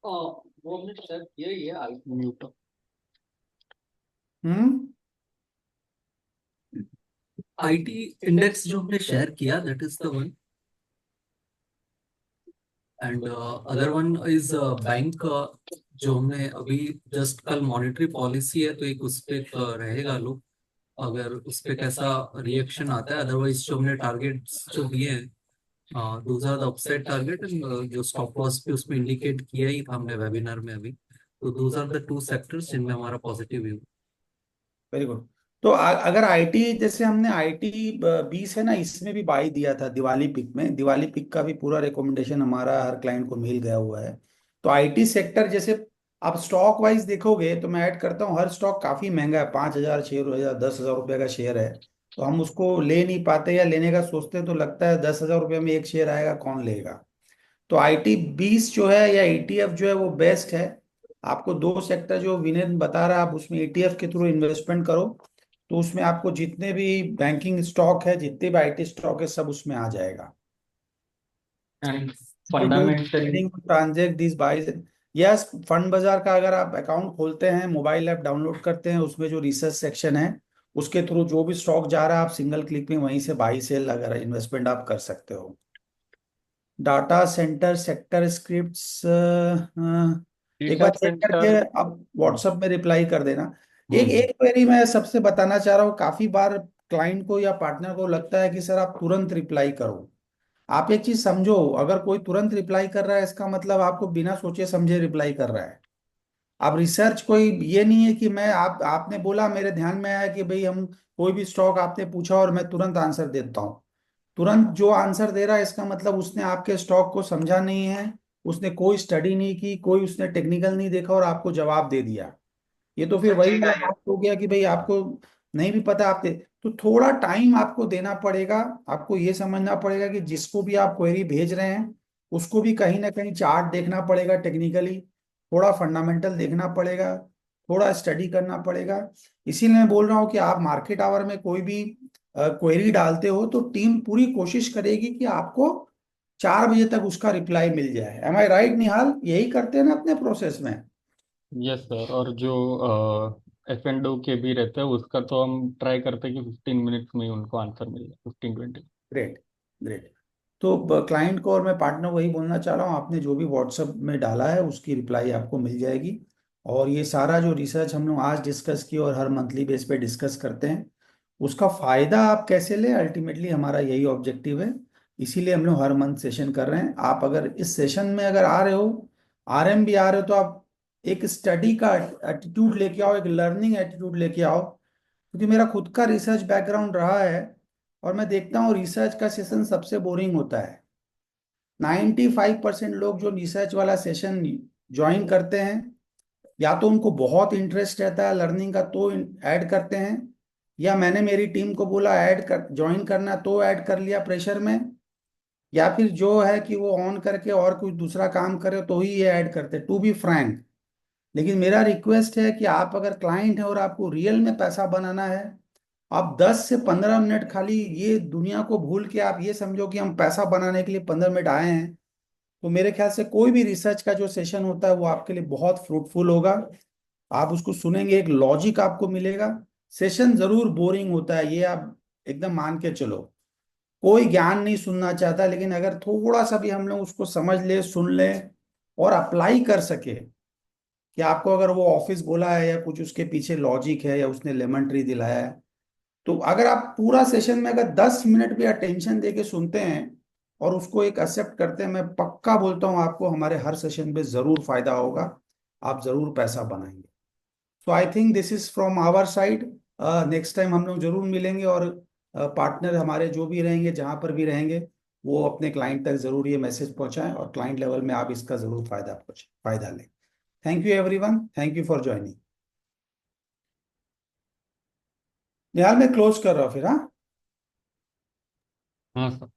वो हमने शेयर किया ही है, म्यूट. हम्म. आईटी इंडेक्स जो हमने शेयर किया, that is the one. And other one is bank, जो हमने अभी जस्ट कल मॉनेटरी पॉलिसी है तो एक उस पे रहेगा लोग, अगर उस पे कैसा रिएक्शन आता है. अदरवाइज जो हमने टारगेट्स जो दिए हैं, those are the upside target, जो स्टॉप लॉस भी उसमें इंडिकेट किया ही था हमने वेबिनार में अभी. तो those are the two sectors जिनमें हमारा पॉजिटिव व्यू. Very good. तो अगर आईटी, जैसे हमने आईटी 20 है ना, इसमें भी बाई दिया था दिवाली पिक में. दिवाली पिक का भी पूरा रिकमेंडेशन हमारा हर क्लाइंट को मिल गया हुआ है. तो आईटी सेक्टर जैसे आप स्टॉक वाइज देखोगे तो मैं ऐड करता हूँ, हर स्टॉक काफी महंगा है, 5,000, 6,000, 10,000 रुपये का शेयर है. तो हम उसको ले नहीं पाते, या लेने का सोचते हैं तो लगता है 10,000 रुपये में एक शेयर आएगा, कौन लेगा. तो आईटी 20 जो है या ईटीएफ जो है वो बेस्ट है. आपको दो सेक्टर जो विनय बता रहा है, आप उसमें ईटीएफ के थ्रू इन्वेस्टमेंट करो. तो उसमें आपको जितने भी बैंकिंग स्टॉक है, जितने भी आईटी स्टॉक है, सब उसमें आ जाएगा. And To do fundamentally. trading, to transact these buys. Yes, fund बाजार का अगर आप अकाउंट खोलते हैं, मोबाइल ऐप डाउनलोड करते हैं, उसमें जो रिसर्च सेक्शन है उसके थ्रू जो भी स्टॉक जा रहा है आप सिंगल क्लिक में वहीं से बाई सेल अगर इन्वेस्टमेंट आप कर सकते हो. डाटा सेंटर सेक्टर स्क्रिप्ट्स एक डेटा बार चेक करके सेंटर. आप व्हाट्सएप में रिप्लाई कर देना. एक हम्म. एक क्वेरी मैं सबसे बताना चाह रहा हूँ, काफी बार क्लाइंट को या पार्टनर को लगता है कि सर आप तुरंत रिप्लाई करो, आप एक चीज समझो, अगर कोई तुरंत रिप्लाई कर रहा है इसका मतलब आपको बिना सोचे समझे रिप्लाई कर रहा है। अब रिसर्च कोई ये नहीं है कि मैं आपने बोला मेरे ध्यान में आया कि भाई हम कोई भी स्टॉक आपने पूछा और मैं तुरंत आंसर देता हूँ। तुरंत जो आंसर दे रहा है इसका मतलब उसने आपके स्टॉक को समझा नहीं है, उसने कोई स्टडी नहीं की, कोई उसने टेक्निकल नहीं देखा और आपको जवाब दे दिया। ये तो फिर वही वाला बात हो गया कि भाई आपको नहीं भी पता आपने। तो थोड़ा टाइम आपको देना पड़ेगा। आपको ये समझना पड़ेगा कि जिसको भी आप क्वेरी भेज रहे हैं उसको भी कहीं ना कहीं चार्ट देखना पड़ेगा, टेक्निकली थोड़ा फंडामेंटल देखना पड़ेगा, थोड़ा स्टडी करना पड़ेगा। इसीलिए मैं बोल रहा हूँ कि आप मार्केट आवर में कोई भी क्वेरी डालते हो तो टीम पूरी कोशिश करेगी कि आपको 4 बजे तक उसका रिप्लाई मिल जाए। एम आई राइट निहाल? यही करते हैं ना अपने प्रोसेस में? Yes sir. और जो एफ एंड ओ के भी रहते हैं उसका तो हम ट्राई करते हैं कि 15 मिनट्स में ही उनको आंसर मिल जाए, 15-20। Great, great. तो क्लाइंट को और मैं पार्टनर वही बोलना चाह रहा हूँ, आपने जो भी व्हाट्सएप में डाला है उसकी रिप्लाई आपको मिल जाएगी। और ये सारा जो रिसर्च हम लोग आज डिस्कस की और हर मंथली बेस पे डिस्कस करते हैं, उसका फायदा आप कैसे लें, अल्टीमेटली हमारा यही ऑब्जेक्टिव है। इसीलिए हम लोग हर मंथ सेशन कर रहे हैं। आप अगर इस सेशन में अगर आ रहे हो, आरएम भी आ रहे हो, तो आप एक स्टडी का एटीट्यूड लेके आओ, एक लर्निंग एटीट्यूड लेके आओ। क्योंकि मेरा खुद का रिसर्च बैकग्राउंड रहा है और मैं देखता हूँ रिसर्च का सेशन सबसे बोरिंग होता है। 95% लोग जो रिसर्च वाला सेशन ज्वाइन करते हैं, या तो उनको बहुत इंटरेस्ट रहता है लर्निंग का तो ऐड करते हैं, या मैंने मेरी टीम को बोला ऐड कर ज्वाइन करना तो ऐड कर लिया प्रेशर में, या फिर जो है कि वो ऑन करके और कुछ दूसरा काम करे तो ही ये ऐड करते, टू बी फ्रैंक। लेकिन मेरा रिक्वेस्ट है कि आप अगर क्लाइंट है और आपको रियल में पैसा बनाना है, आप 10 से 15 मिनट खाली ये दुनिया को भूल के आप ये समझो कि हम पैसा बनाने के लिए 15 मिनट आए हैं, तो मेरे ख्याल से कोई भी रिसर्च का जो सेशन होता है वो आपके लिए बहुत फ्रूटफुल होगा। आप उसको सुनेंगे, एक लॉजिक आपको मिलेगा। सेशन जरूर बोरिंग होता है, ये आप एकदम मान के चलो। कोई ज्ञान नहीं सुनना चाहता, लेकिन अगर थोड़ा सा भी हम लोग उसको समझ ले, सुन ले और अप्लाई कर सके, कि आपको अगर वो ऑफिस बोला है या कुछ उसके पीछे लॉजिक है या उसने लेमन ट्री दिलाया है, तो अगर आप पूरा सेशन में अगर 10 मिनट भी अटेंशन दे के सुनते हैं और उसको एक एक्सेप्ट करते हैं, मैं पक्का बोलता हूँ आपको हमारे हर सेशन में जरूर फायदा होगा, आप जरूर पैसा बनाएंगे। So I think this is from our side. Next time हम लोग जरूर मिलेंगे और पार्टनर हमारे जो भी रहेंगे जहां पर भी रहेंगे वो अपने क्लाइंट तक जरूर ये मैसेज पहुंचाएं और क्लाइंट लेवल में आप इसका जरूर फायदा लें। Thank you everyone, thank you for joining. Nihal मैं क्लोज कर रहा हूँ फिर, हाँ? हाँ सर।